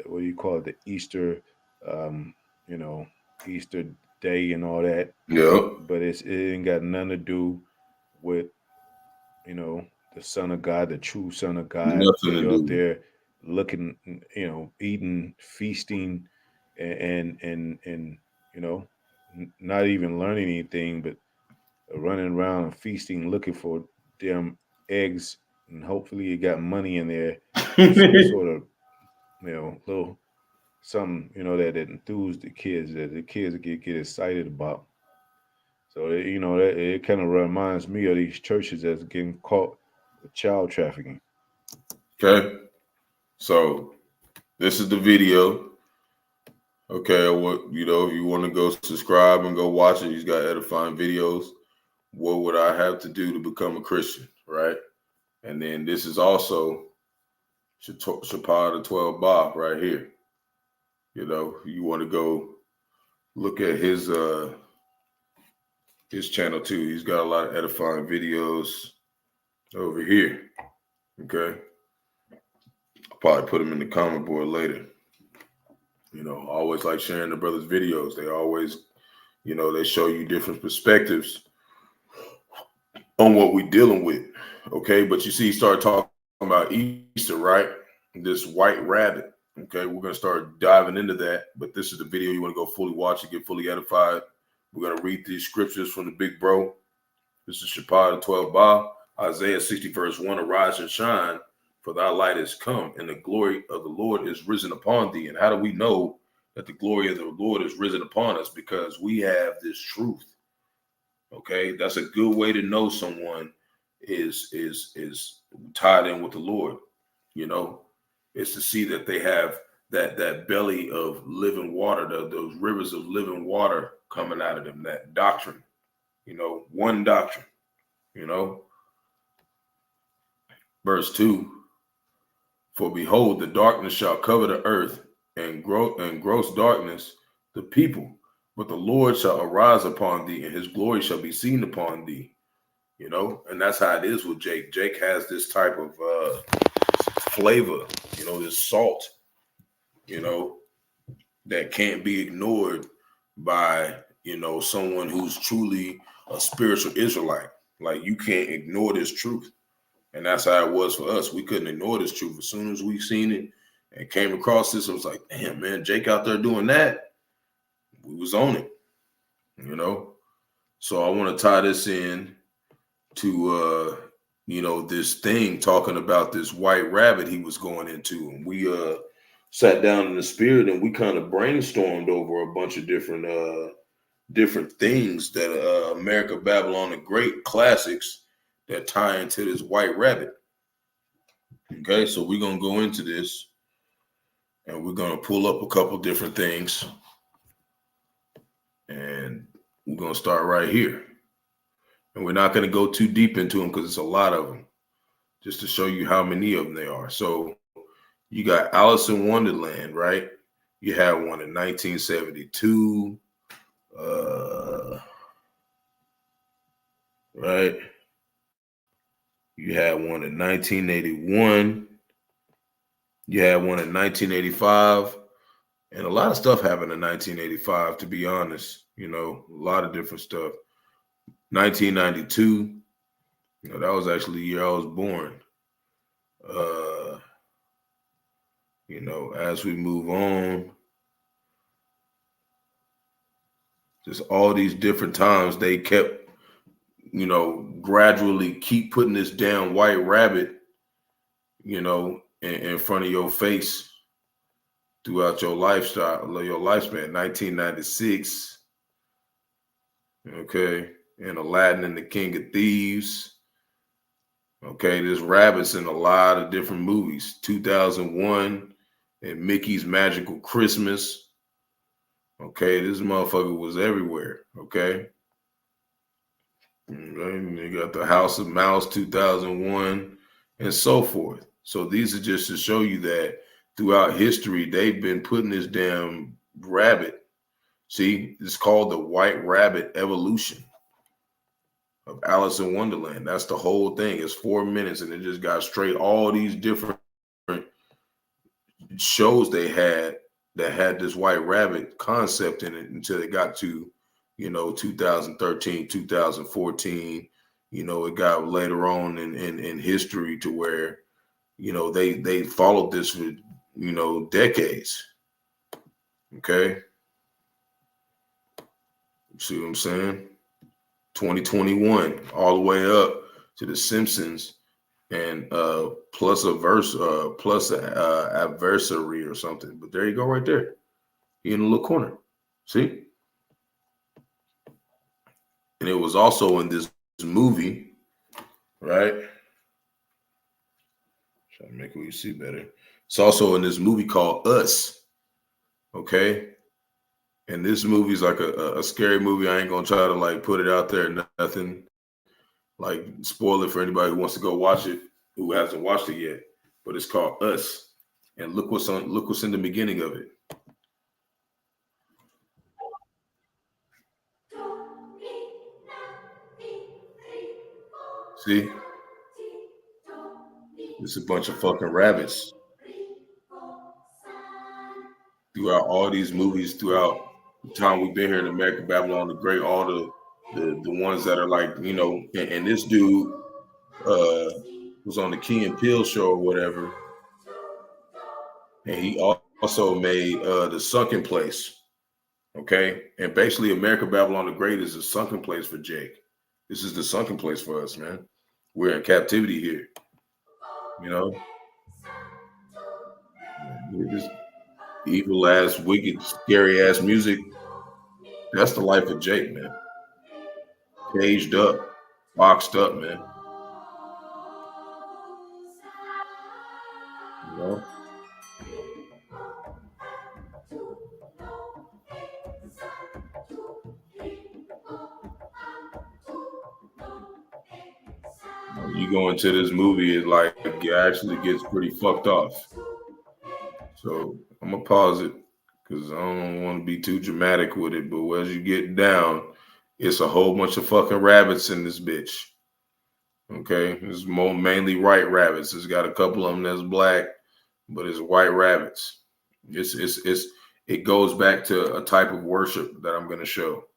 what do you call it, the Easter, you know, Easter day and all that. Yep. But it ain't got nothing to do with, you know, the Son of God, the true Son of God. Nothing to You're up do. there looking, you know, eating, feasting, and you know, not even learning anything, but running around and feasting, looking for damn eggs, and hopefully you got money in there, some sort of, you know, little something, you know, that enthuse the kids, that the kids get excited about. So you know, that it kind of reminds me of these churches that's getting caught with child trafficking. Okay. So this is the video. Okay, what, you know, if you want to go subscribe and go watch it, he's got edifying videos. What would I have to do to become a Christian, right? And then this is also Shapar the 12 Bob right here. You know, you want to go look at his channel too. He's got a lot of edifying videos over here. Okay. I'll probably put them in the comment board later. You know, I always like sharing the brothers' videos. They always, you know, they show you different perspectives on what we're dealing with. Okay. But you see, he started talking about Easter, right? This white rabbit. Okay. We're going to start diving into that. But this is the video you want to go fully watch and get fully edified. We're going to read these scriptures from the big bro. This is Shapar the 12 Ba, Isaiah 60 verse 1, arise and shine, for thy light is come, and the glory of the Lord is risen upon thee. And how do we know that the glory of the Lord is risen upon us? Because we have this truth. Okay, that's a good way to know someone is tied in with the Lord. You know, it's to see that they have that belly of living water, those rivers of living water coming out of them, that doctrine. You know, one doctrine. You know, verse 2. For behold, the darkness shall cover the earth, and gross darkness the people. But the Lord shall arise upon thee, and his glory shall be seen upon thee. You know, and that's how it is with Jake. Jake has this type of flavor, you know, this salt, you know, that can't be ignored by, you know, someone who's truly a spiritual Israelite. Like, you can't ignore this truth. And that's how it was for us. We couldn't ignore this truth. As soon as we seen it and came across this, it was like, damn, man, Jake out there doing that. We was on it, you know? So I want to tie this in to, you know, this thing talking about this white rabbit he was going into. And we sat down in the spirit and we kind of brainstormed over a bunch of different things that America Babylon the Great classics that tie into this white rabbit. Okay, so we're going to go into this and we're going to pull up a couple different things. And we're going to start right here. And we're not going to go too deep into them because it's a lot of them, just to show you how many of them there are. So you got Alice in Wonderland, right? You had one in 1972. Right? You had one in 1981. You had one in 1985. And a lot of stuff happened in 1985, to be honest. You know, a lot of different stuff. 1992, you know, that was actually the year I was born. As we move on, just all these different times they kept, gradually keep putting this damn white rabbit, in front of your face throughout your lifespan. 1996, okay, and Aladdin and the King of Thieves. Okay, there's rabbits in a lot of different movies. 2001 and Mickey's Magical Christmas. Okay, this motherfucker was everywhere. Okay. You got the House of Mouse 2001 and so forth. So these are just to show you that throughout history, they've been putting this damn rabbit. See, it's called the White Rabbit Evolution of Alice in Wonderland. That's the whole thing. It's 4 minutes, and it just got straight all these different shows they had that had this white rabbit concept in it until it got to 2013, 2014. It got later on in history to where they followed this for decades. Okay, see what I'm saying? 2021 all the way up to The Simpsons and plus adversary or something. But there you go, right there. He in the little corner. See? And it was also in this movie, right? Try to make it you see better. It's also in this movie called Us. Okay. And this movie is like a scary movie. I ain't gonna try to put it out there, nothing spoil it for anybody who wants to go watch it, who hasn't watched it yet. But it's called Us. And look what's in the beginning of it. See? It's a bunch of fucking rabbits throughout all these movies, throughout the time we've been here in America, Babylon the Great, all the ones that are and this dude was on the Key and Peele show or whatever. And he also made The Sunken Place. Okay. And basically America, Babylon the Great is a sunken place for Jake. This is the sunken place for us, man. We're in captivity here. This evil ass, wicked, scary ass music. That's the life of Jake, man. Caged up, boxed up, man. You go into this movie, it actually gets pretty fucked off. So I'm gonna pause it because I don't want to be too dramatic with it. But as you get down, it's a whole bunch of fucking rabbits in this bitch. Okay, it's mainly white rabbits. It's got a couple of them that's black, but it's white rabbits. It goes back to a type of worship that I'm gonna show.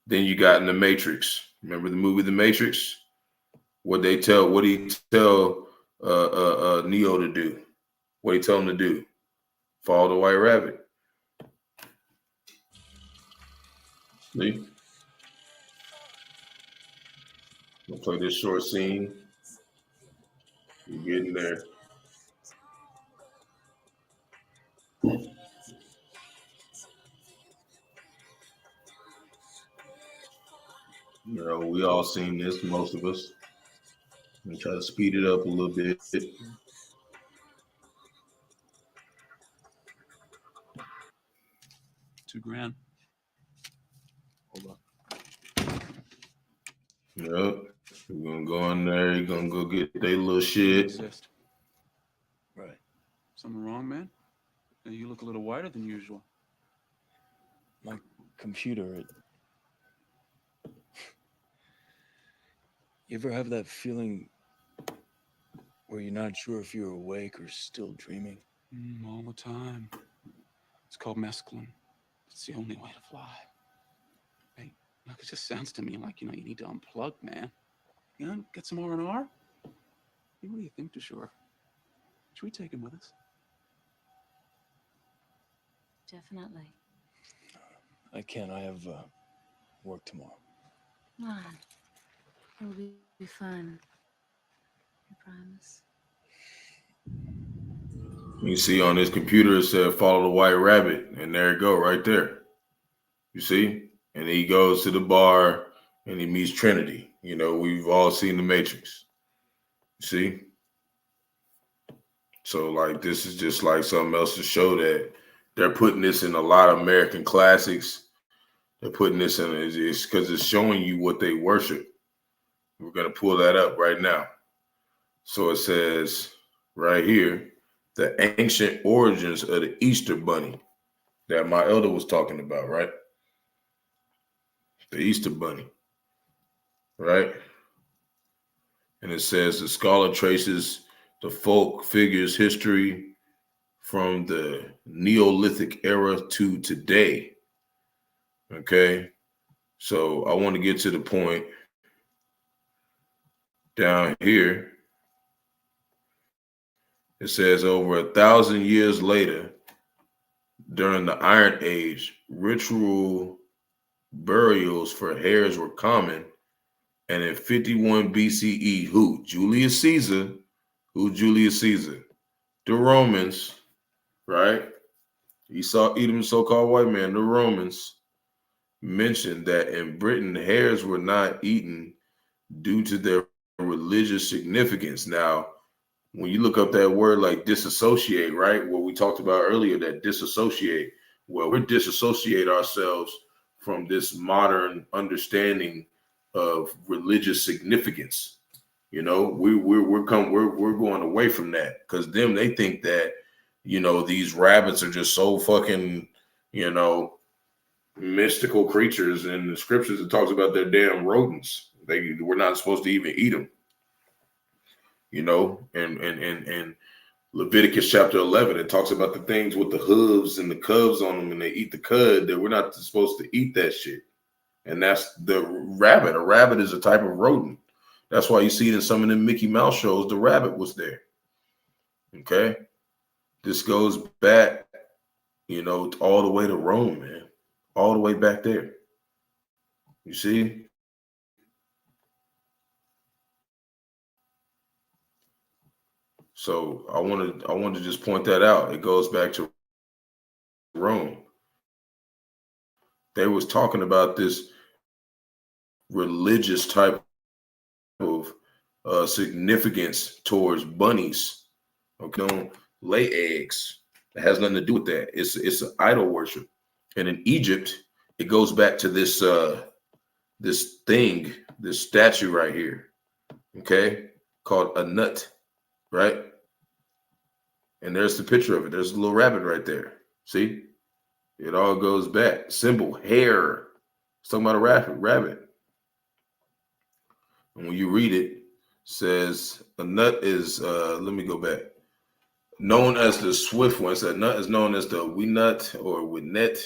Then you got in the Matrix. Remember the movie The Matrix? What did he tell Neo to do? What did he tell him to do? Follow the white rabbit. See? We'll play this short scene. You're getting there. We all seen this, most of us. I'm gonna try to speed it up a little bit. $2,000. Hold up. Yep. We're gonna go in there. You're gonna go get their little shit. Right. Something wrong, man? You look a little whiter than usual. My computer. You ever have that feeling where you're not sure if you're awake or still dreaming? All the time. It's called mescaline. It's the only way to fly. Hey, look, it just sounds to me like, you need to unplug, man. Get some R&R? What do you think, Deshore? Should we take him with us? Definitely. I can't. I have work tomorrow. Come on. It'll be fun. I promise. You see on this computer it said follow the white rabbit, and there it go right there. You see? And he goes to the bar and he meets Trinity. You know, we've all seen The Matrix. You see? So like this is just like something else to show that they're putting this in a lot of American classics. They're putting this in it's because it's showing you what they worship. We're gonna pull that up right now. So it says right here, the ancient origins of the Easter Bunny that my elder was talking about, right? The Easter Bunny, right? And it says the scholar traces the folk figures history from the Neolithic era to today. Okay, so I want to get to the point down here. It says over 1,000 years later, during the Iron Age, ritual burials for hares were common. And in 51 BCE, who? Julius Caesar. Who Julius Caesar? The Romans, right? Edom, so-called white man, the Romans mentioned that in Britain, hares were not eaten due to their religious significance. Now, when you look up that word like disassociate, right? What we talked about earlier, that disassociate, well, we disassociate ourselves from this modern understanding of religious significance. You know, we're going away from that because they think that, you know, these rabbits are just so fucking, you know, mystical creatures. In the scriptures, it talks about their damn rodents. We're not supposed to even eat them. You know, and Leviticus chapter 11, it talks about the things with the hooves and the cubs on them, and they eat the cud. That we're not supposed to eat that shit. And that's the rabbit. A rabbit is a type of rodent. That's why you see it in some of the Mickey Mouse shows. The rabbit was there. Okay, this goes back, you know, all the way to Rome, man, all the way back there. You see. So I wanted to just point that out. It goes back to Rome. They was talking about this religious type of significance towards bunnies. Okay, don't lay eggs. It has nothing to do with that. It's an idol worship. And in Egypt, it goes back to this this statue right here. Okay, called a nut. Right? And there's the picture of it. There's a little rabbit right there. See? It all goes back. Symbol, hare. It's talking about a rabbit. And when you read it, it says a nut is, let me go back. Known as the swift one. So a nut is known as the winut or winnet,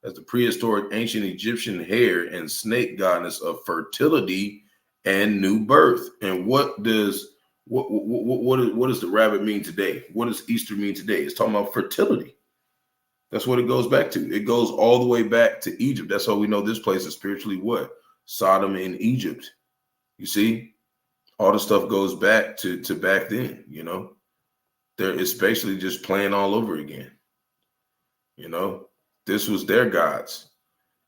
as the prehistoric ancient Egyptian hare and snake goddess of fertility and new birth. And what does the rabbit mean today? What does Easter mean today? It's talking about fertility. That's what it goes back to. It goes all the way back to Egypt. That's how we know this place is spiritually what? Sodom in Egypt. You see? All the stuff goes back to back then, you know? It's basically just playing all over again. You know? This was their gods.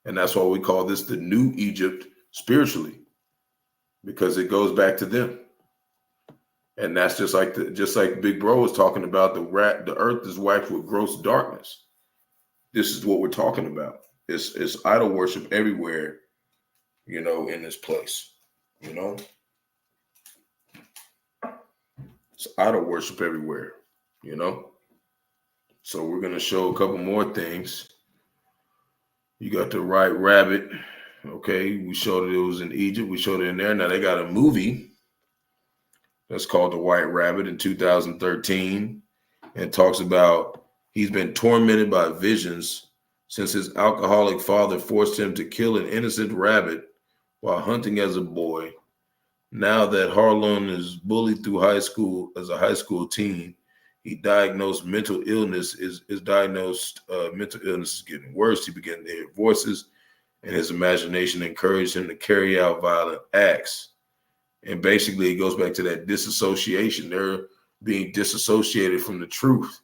And that's why we call this the new Egypt spiritually. Because it goes back to them. And that's just like Big Bro was talking about, the earth is waxed with gross darkness. This is what we're talking about. It's idol worship everywhere, you know, in this place. You know? It's idol worship everywhere, you know? So we're gonna show a couple more things. You got the white rabbit. Okay, we showed it was in Egypt. We showed it in there. Now they got a movie that's called The White Rabbit in 2013, and talks about he's been tormented by visions since his alcoholic father forced him to kill an innocent rabbit while hunting as a boy. Now that Harlan is bullied through high school as a high school teen, he diagnosed mental illness. Is diagnosed mental illness is getting worse. He began to hear voices, and his imagination encouraged him to carry out violent acts. And basically, it goes back to that disassociation. They're being disassociated from the truth.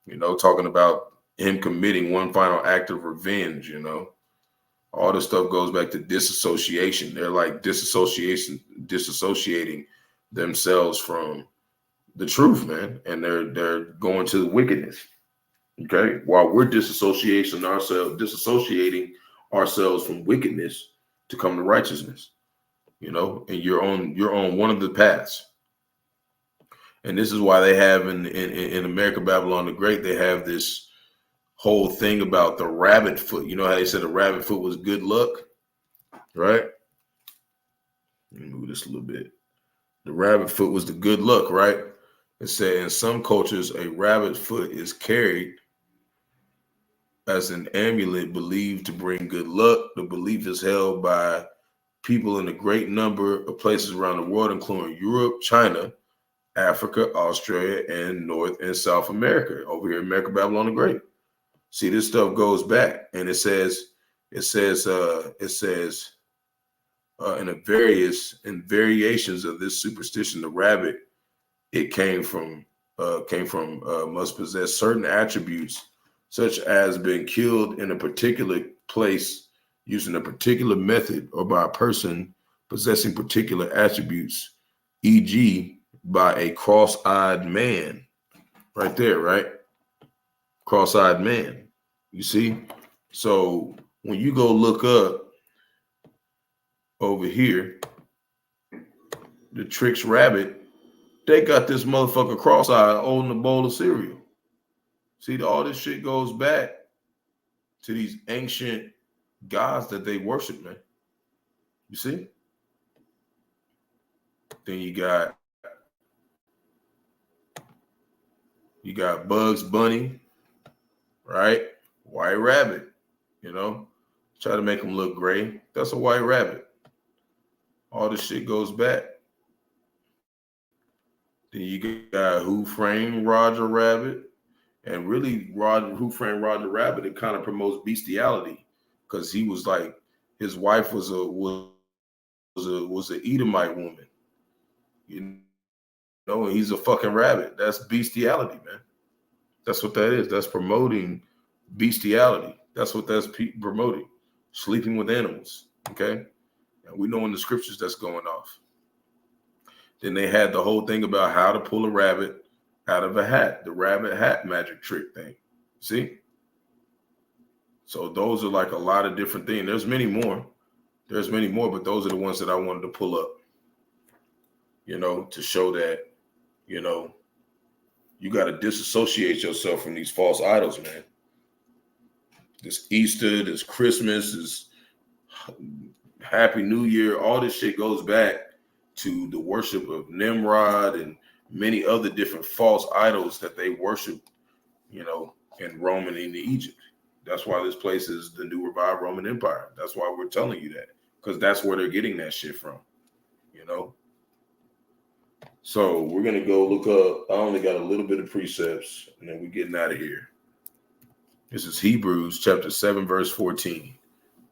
You know, talking about him committing one final act of revenge. You know, all this stuff goes back to disassociation. They're like disassociating themselves from the truth, man, and they're going to the wickedness. Okay, while we're disassociating ourselves from wickedness to come to righteousness. You know, and you're on one of the paths. And this is why they have in America Babylon the Great, they have this whole thing about the rabbit foot. You know how they said the rabbit foot was good luck, right? Let me move this a little bit. The rabbit foot was the good luck, right? It said in some cultures, a rabbit foot is carried as an amulet believed to bring good luck. The belief is held by people in a great number of places around the world, including Europe, China, Africa, Australia, and North and South America. Over here in America Babylon the Great. See, this stuff goes back, and it says in variations of this superstition, the rabbit must possess certain attributes, such as being killed in a particular place using a particular method or by a person possessing particular attributes, e.g., by a cross-eyed man. Right there, right? Cross-eyed man. You see? So when you go look up over here, the Trix Rabbit, they got this motherfucker cross-eyed holding a bowl of cereal. See, all this shit goes back to these ancient gods that they worship, man. You see? Then you got Bugs Bunny, right? White rabbit, you know? Try to make him look gray. That's a white rabbit. All this shit goes back. Then you got Who Framed Roger Rabbit. And really, Who Framed Roger Rabbit, it kind of promotes bestiality, because he was like, his wife was an Edomite woman, you know, and he's a fucking rabbit. That's bestiality, man. That's what that is. That's promoting bestiality. That's what that's promoting, sleeping with animals. Okay, and we know in the scriptures that's going off. Then they had the whole thing about how to pull a rabbit out of a hat, the rabbit hat magic trick thing. See? So those are like a lot of different things. There's many more, but those are the ones that I wanted to pull up, you know, to show that, you know, you got to disassociate yourself from these false idols, man. This Easter, this Christmas, this Happy New Year, all this shit goes back to the worship of Nimrod and many other different false idols that they worship, you know, in Rome and in Egypt. That's why this place is the new revived Roman Empire. That's why we're telling you that, because that's where they're getting that shit from, you know. So we're gonna go look up. I only got a little bit of precepts, and then we're getting out of here. This is Hebrews chapter 7, verse 14.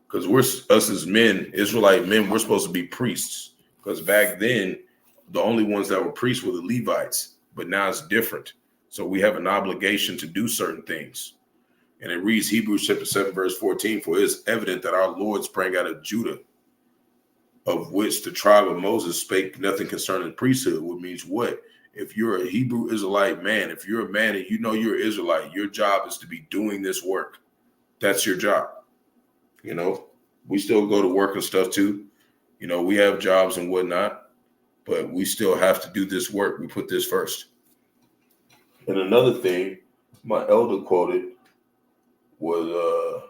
Because us as men, Israelite men, we're supposed to be priests. Because back then, the only ones that were priests were the Levites, but now it's different. So we have an obligation to do certain things. And it reads Hebrews chapter 7, verse 14, for it is evident that our Lord sprang out of Judah, of which the tribe of Moses spake nothing concerning priesthood, which means what? If you're a Hebrew Israelite man, if you're a man and you know you're an Israelite, your job is to be doing this work. That's your job. You know, we still go to work and stuff too. You know, we have jobs and whatnot, but we still have to do this work. We put this first. And another thing my elder quoted was,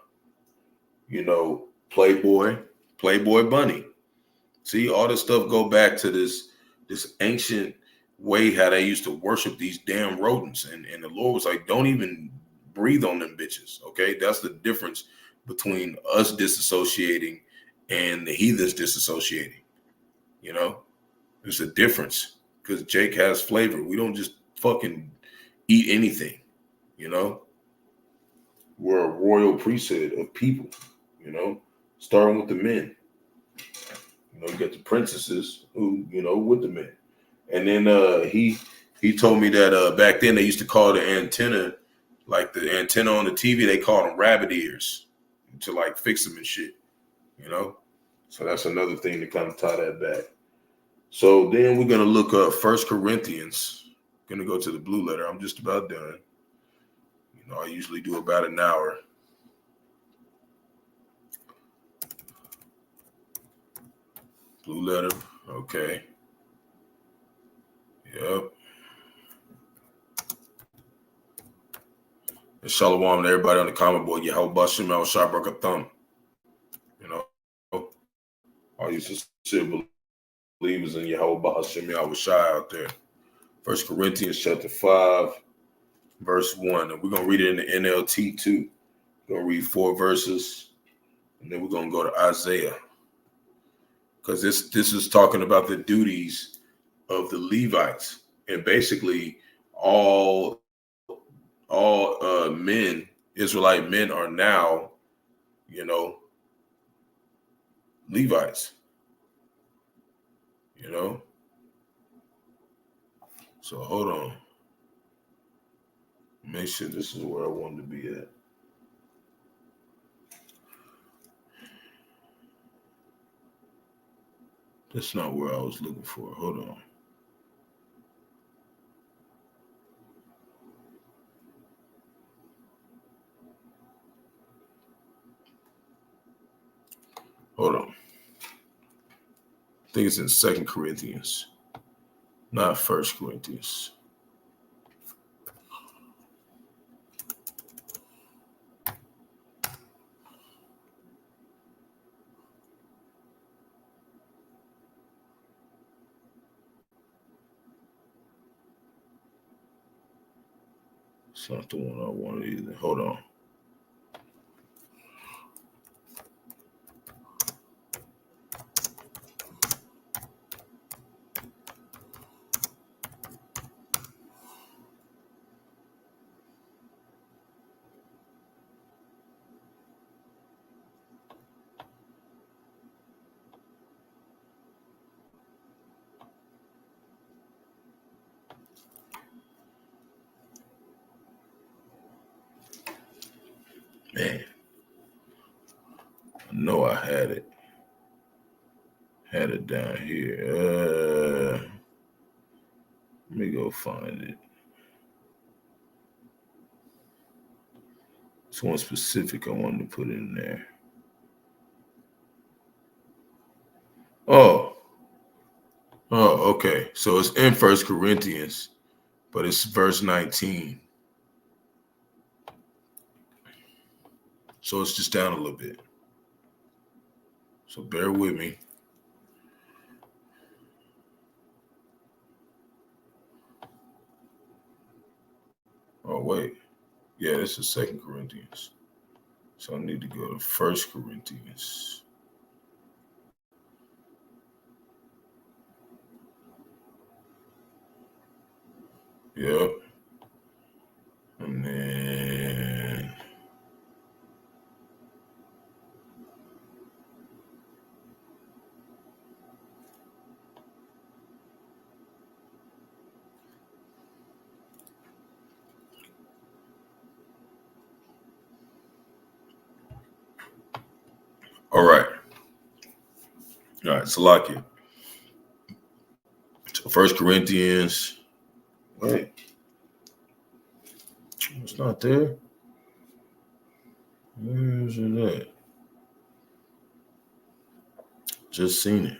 you know, Playboy Bunny. See, all this stuff go back to this ancient way how they used to worship these damn rodents. And the Lord was like, don't even breathe on them bitches. Okay, that's the difference between us disassociating and the heathens disassociating. You know, there's a difference, because Jake has flavor. We don't just fucking eat anything, you know. We're a royal priesthood of people, you know, starting with the men. You know, you got the princesses who, you know, with the men. And then he told me that back then they used to call the antenna, like the antenna on the TV, they called them rabbit ears to like fix them and shit, you know. So that's another thing to kind of tie that back. So then we're gonna look up First Corinthians. Gonna go to the blue letter. I'm just about done. You know, I usually do about an hour. Blue letter. Okay. Yep. And shalom to everybody on the comment board. Yahawah, Bahsham, Barak, Atham. You know, all you sincere believers in Yahawah, Bahasham, Yahawashi out there. First Corinthians chapter 5, verse 1. And we're going to read it in the NLT too. We're going to read 4 verses. And then we're going to go to Isaiah. Because this is talking about the duties of the Levites. And basically all men, Israelite men, are now, you know, Levites, you know. So hold on, make sure this is where I wanted to be at. That's not where I was looking for. Hold on. Hold on. I think it's in 2 Corinthians, not 1 Corinthians. It's not the one I wanted either. Hold on. Man, I know I had it. Had it down here. Let me go find it. It's one specific I wanted to put in there. Oh, okay. So it's in 1 Corinthians, but it's verse 19. So it's just down a little bit. So bear with me. Oh, wait. Yeah, this is 2 Corinthians. So I need to go to 1 Corinthians. Yep. And then all right. All right, Salakia. So 1 Corinthians. Wait. It's not there. Where is it at? Just seen it.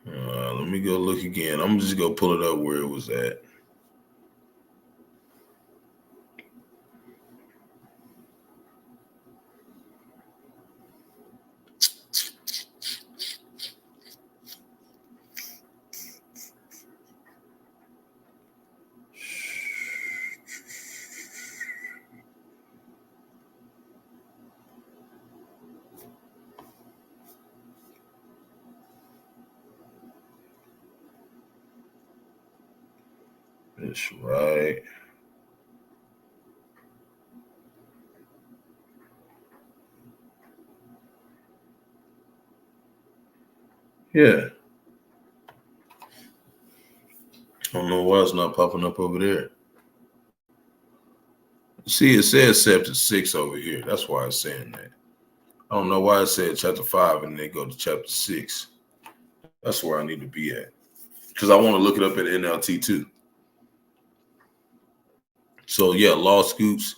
Let me go look again. I'm just gonna pull it up where it was at. this right. Yeah. I don't know why it's not popping up over there. See, it says chapter 6 over here. That's why it's saying that. I don't know why it said chapter 5 and then go to chapter 6. That's where I need to be at. Because I want to look it up at NLT too. So yeah, lawsuits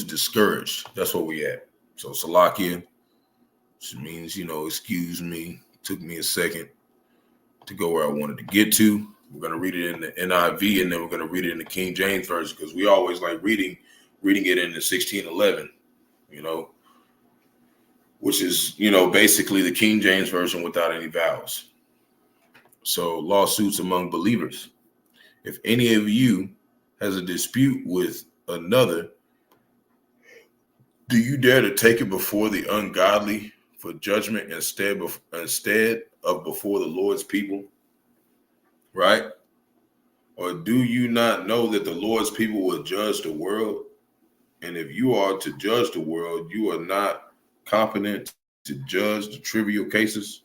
discouraged. That's where we at. So Salakia, which means, excuse me. It took me a second to go where I wanted to get to. We're going to read it in the NIV, and then we're going to read it in the King James Version, because we always like reading it in the 1611, which is, basically the King James Version without any vowels. So lawsuits among believers. If any of you has a dispute with another, do you dare to take it before the ungodly for judgment instead of before the Lord's people? Right? Or do you not know that the Lord's people will judge the world? And if you are to judge the world, you are not competent to judge the trivial cases.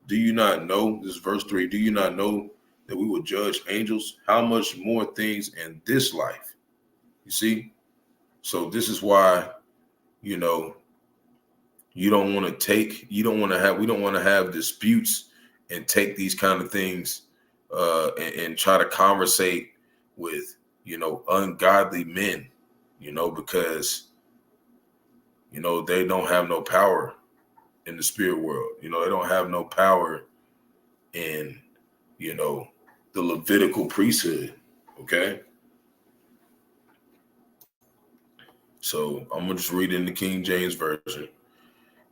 Do you not know, this is verse 3, do you not know that we will judge angels? How much more things in this life? You see? So this is why, we don't want to have disputes and take these kind of things and try to conversate with, ungodly men, because, they don't have no power in the spirit world. They don't have no power in, the Levitical priesthood. Okay. So I'm going to just read in the King James Version.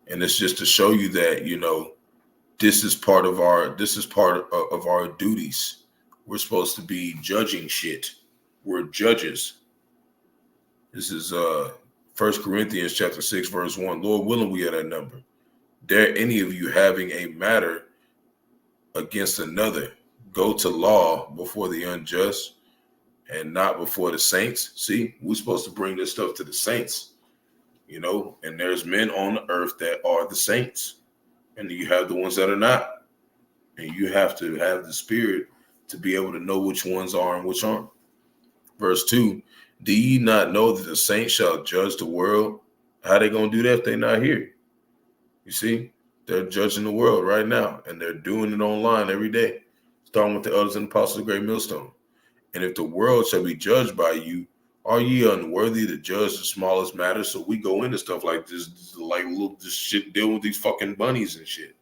And it's just to show you that, this is part of our duties. We're supposed to be judging shit. We're judges. This is 1 Corinthians chapter 6, verse 1. Lord willing, we are that number. Dare any of you having a matter against another go to law before the unjust and not before the saints? See, we're supposed to bring this stuff to the saints, and there's men on the earth that are the saints. And you have the ones that are not. And you have to have the spirit to be able to know which ones are and which aren't. Verse 2, do ye not know that the saints shall judge the world? How they going to do that if they're not here? You see, they're judging the world right now, and they're doing it online every day, starting with the elders and apostles of the great millstone. And if the world shall be judged by you, are ye unworthy to judge the smallest matters? So we go into stuff like this, like this shit, deal with these fucking bunnies and shit.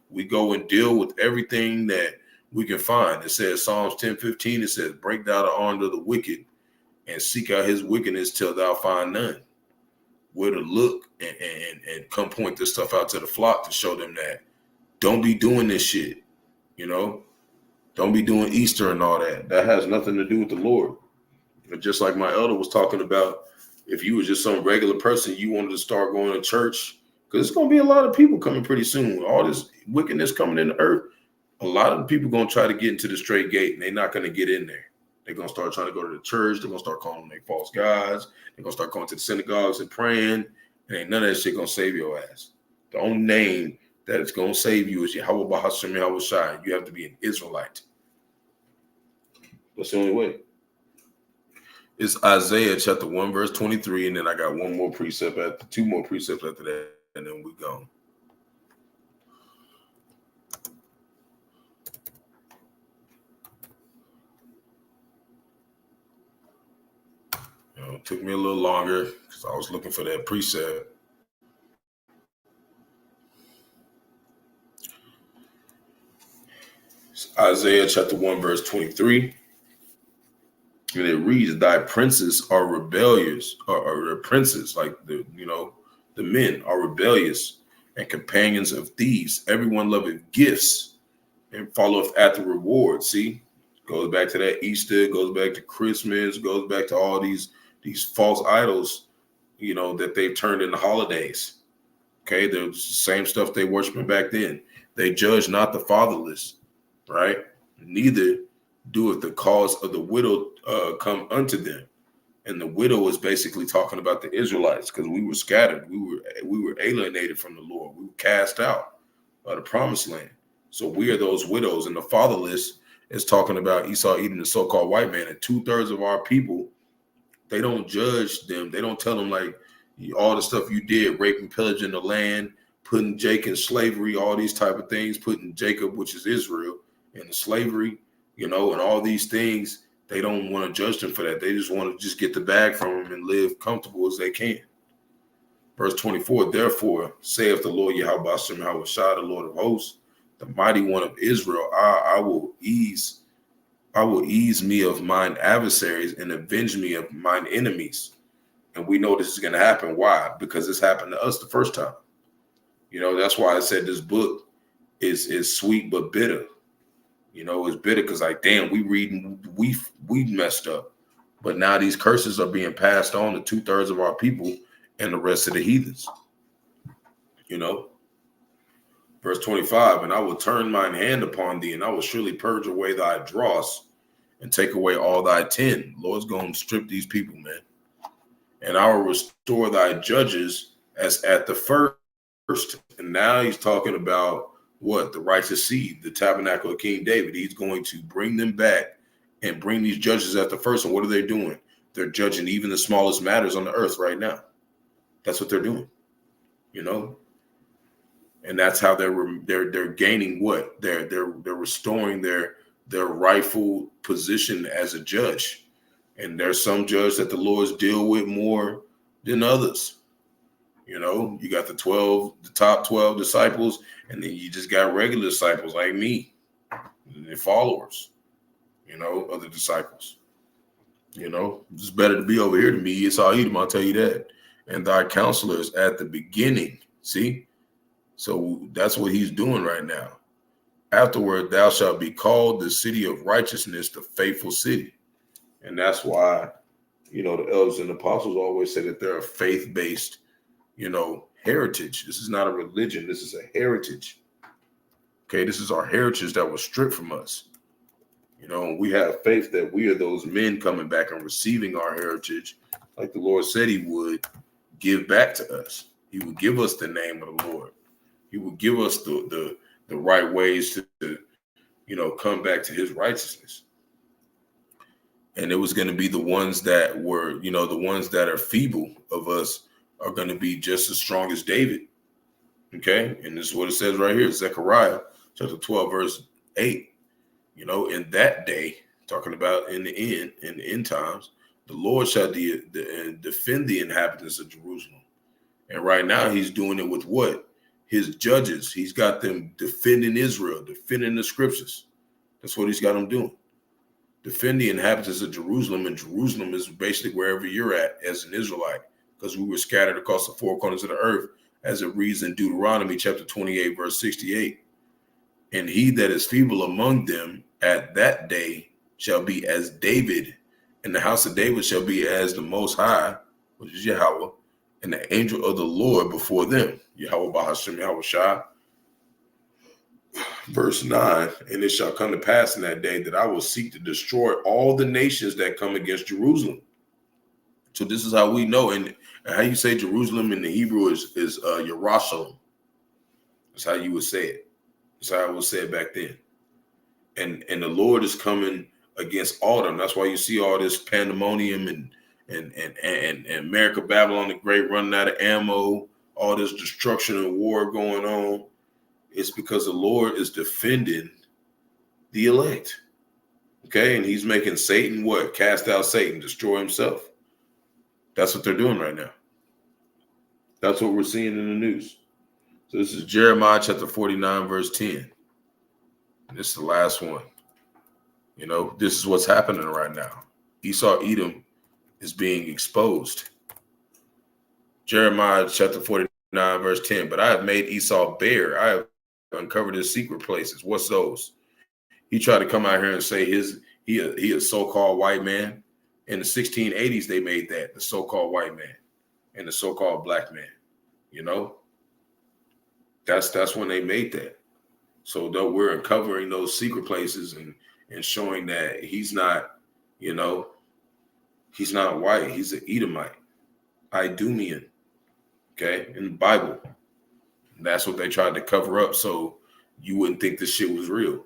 We go and deal with everything that we can find. It says Psalms 10:15, it says, break down the arm of the wicked and seek out his wickedness till thou find none. Where to look and come point this stuff out to the flock to show them that don't be doing this shit, don't be doing Easter and all that. That has nothing to do with the Lord. But just like my elder was talking about, if you was just some regular person, you wanted to start going to church, because it's going to be a lot of people coming pretty soon. All this wickedness coming in the earth, a lot of people going to try to get into the straight gate, and they're not going to get in there. They're going to start trying to go to the church. They're going to start calling them their false gods. They're going to start going to the synagogues and praying, and ain't none of that shit going to save your ass. The only name that is going to save you is Yahawah, Bahasham, Yahawashi. You have to be an Israelite. That's the only way. It's Isaiah chapter 1, verse 23, and then I got two more precepts after that, and then we go. It took me a little longer because I was looking for that precept. It's Isaiah chapter 1, verse 23. And it reads, thy princes are rebellious, or the princes, like the men are rebellious and companions of thieves. Everyone loveth gifts and followeth after reward. See, goes back to that Easter, goes back to Christmas, goes back to all these false idols, that they've turned into holidays. Okay, the same stuff they worshiping back then. They judge not the fatherless, right? Neither doeth the cause of the widow come unto them. And the widow is basically talking about the Israelites, because we were scattered. We were alienated from the Lord. We were cast out by the promised land. So we are those widows. And the fatherless is talking about Esau eating the so-called white man. And 2/3 of our people, they don't judge them. They don't tell them like all the stuff you did, rape and pillaging the land, putting Jacob in slavery, all these type of things, putting Jacob, which is Israel, in slavery, and all these things. They don't want to judge them for that. They just want to just get the bag from them and live comfortable as they can. Verse 24, therefore, saith the Lord Yahawah, Bahsham, Yahawashi, the Lord of hosts, the mighty one of Israel, I will ease me of mine adversaries and avenge me of mine enemies. And we know this is going to happen. Why? Because this happened to us the first time. That's why I said this book is sweet but bitter. It's bitter because like, damn, we messed up. But now these curses are being passed on to 2/3 of our people and the rest of the heathens. Verse 25, and I will turn mine hand upon thee, and I will surely purge away thy dross and take away all thy tin. Lord's going to strip these people, man. And I will restore thy judges as at the first. And now he's talking about what? The righteous seed, the tabernacle of King David. He's going to bring them back and bring these judges at the first. And what are they doing? They're judging even the smallest matters on the earth right now. That's what they're doing, and that's how they're gaining what? They're restoring their rightful position as a judge. And there's some judges that the Lord's deal with more than others. You got the top 12 disciples, and then you just got regular disciples like me, and the followers, of the disciples. It's better to be over here than me. It's all Edom, I'll tell you that. And thy counselors at the beginning. See? So that's what he's doing right now. Afterward, thou shalt be called the city of righteousness, the faithful city. And that's why, the elders and apostles always say that they're a faith-based, heritage. This is not a religion. This is a heritage. Okay, this is our heritage that was stripped from us. And we have faith that we are those men coming back and receiving our heritage, like the Lord said he would give back to us. He would give us the name of the Lord. He would give us the right ways to come back to his righteousness. And it was going to be the ones that were, the ones that are feeble of us are going to be just as strong as David. Okay. And this is what it says right here, Zechariah chapter 12, verse 8. In that day, talking about in the end times, the Lord shall defend the inhabitants of Jerusalem. And right now he's doing it with what? His judges. He's got them defending Israel, defending the scriptures. That's what he's got them doing. Defend the inhabitants of Jerusalem. And Jerusalem is basically wherever you're at as an Israelite, because we were scattered across the four corners of the earth, as it reads in Deuteronomy chapter 28, verse 68. And he that is feeble among them at that day shall be as David, and the house of David shall be as the Most High, which is Yahawah, and the angel of the Lord before them. Yahawah, Bahasham, Yahawashi. Verse 9, and it shall come to pass in that day that I will seek to destroy all the nations that come against Jerusalem. So this is how we know, and how you say Jerusalem in the Hebrew is Rawchaa. That's how you would say it. That's how I would say it back then. And the Lord is coming against all of them. That's why you see all this pandemonium and America, Babylon the Great running out of ammo, all this destruction and war going on. It's because the Lord is defending the elect. Okay, and he's making Satan what? Cast out Satan, destroy himself. That's what they're doing right now. That's what we're seeing in the news. So this is Jeremiah chapter 49, verse 10. And this is the last one. This is what's happening right now. Esau, Edom is being exposed. Jeremiah chapter 49, verse 10. But I have made Esau bare. I have uncovered his secret places. What's those? He tried to come out here and say he a so-called white man. In the 1680s, they made that, the so-called white man and the so-called black man. That's when they made that. So though we're uncovering those secret places and showing that he's not, you know, he's not white. He's an Edomite, Idumean, okay, in the Bible. And that's what they tried to cover up so you wouldn't think this shit was real.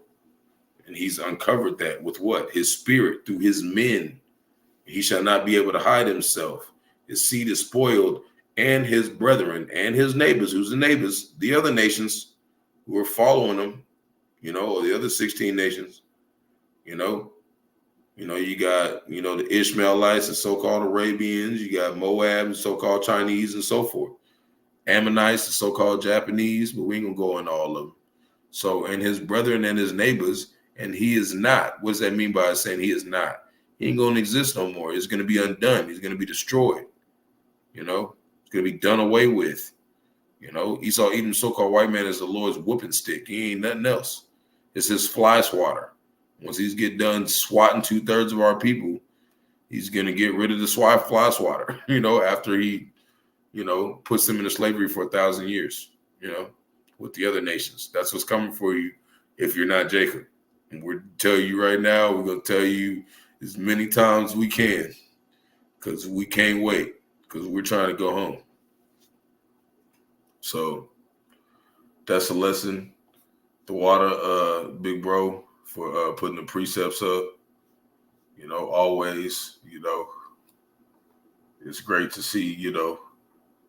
And he's uncovered that with what? His spirit through his men. He shall not be able to hide himself. His seed is spoiled, and his brethren and his neighbors. Who's the neighbors? The other nations who are following him, you know, or the other 16 nations, you know, you got, you know, the Ishmaelites, the so-called Arabians, you got Moab, the so-called Chinese, and so forth. Ammonites, the so-called Japanese, but we ain't gonna go into all of them. So, and his brethren and his neighbors, and he is not. What does that mean by saying he is not? He ain't gonna exist no more. It's gonna be undone. He's gonna be destroyed. You know, it's gonna be done away with. You know, Esau, even the so-called white man, is the Lord's whooping stick. He ain't nothing else. It's his fly swatter. Once he's get done swatting 2/3 of our people, he's gonna get rid of the fly swatter. You know, after he, you know, puts them into slavery for 1,000 years. You know, with the other nations. That's what's coming for you if you're not Jacob. And we're telling you right now. We're gonna tell you as many times as we can, because we can't wait. Because we're trying to go home. So that's a lesson. The water, big bro, for putting the precepts up. You know, always, you know, it's great to see, you know,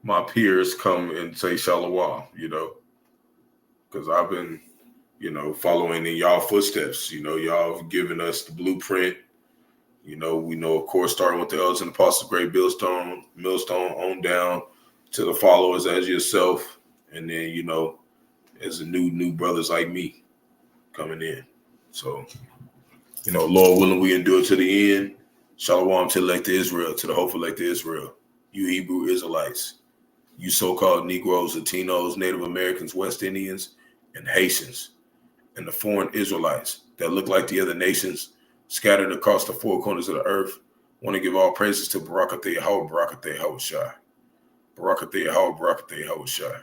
my peers come and say Shalawah, you know, because I've been, you know, following in y'all footsteps. You know, y'all have given us the blueprint. You know, we know, of course, starting with the elders and apostles, great millstone on down to the followers as yourself, and then, you know, as the new brothers like me coming in. So, you know, Lord willing, we endure to the end. Shalom to elect Israel, to the hopeful elect Israel. You Hebrew Israelites, you so-called Negroes, Latinos, Native Americans, West Indians, and Haitians, and the foreign Israelites that look like the other nations scattered across the four corners of the earth. Want to give all praises to Barak Yahawah, Barak Yahawashi. Barak Yahawah, Barak Yahawashi.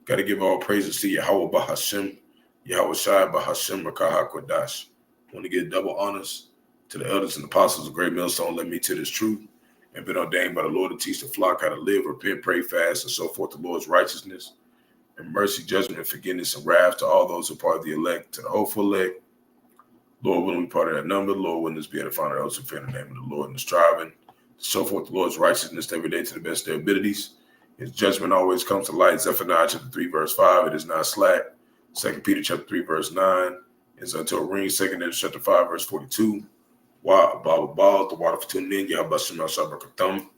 Got to give all praises to Yahawah Bahasham, Yahawashi, Bahasham, Qadash. Want to give double honors to the elders and apostles of Great Millstone, led me to this truth, and been ordained by the Lord to teach the flock how to live, repent, pray, fast, and so forth, the Lord's righteousness, and mercy, judgment, forgiveness, and wrath to all those who are part of the elect, to the hopeful elect. Lord willing, we part of that number. Lord willing, this be edifying our elders who fear the name of the Lord and the striving to show forth the Lord's righteousness every day to the best of their abilities. His judgment always comes to light. Zephaniah chapter 3, verse 5. It is not slack. 2 Peter chapter 3, verse 9. It's until a ring. 2 Peter chapter 5, verse 42. Wow, blah, the water for tuning in. Yahawashi, Atham.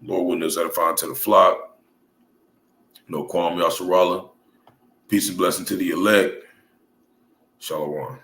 Lord willing, is edifying to the flock. No qualm, Yasharallah. Peace and blessing to the elect. Shalom.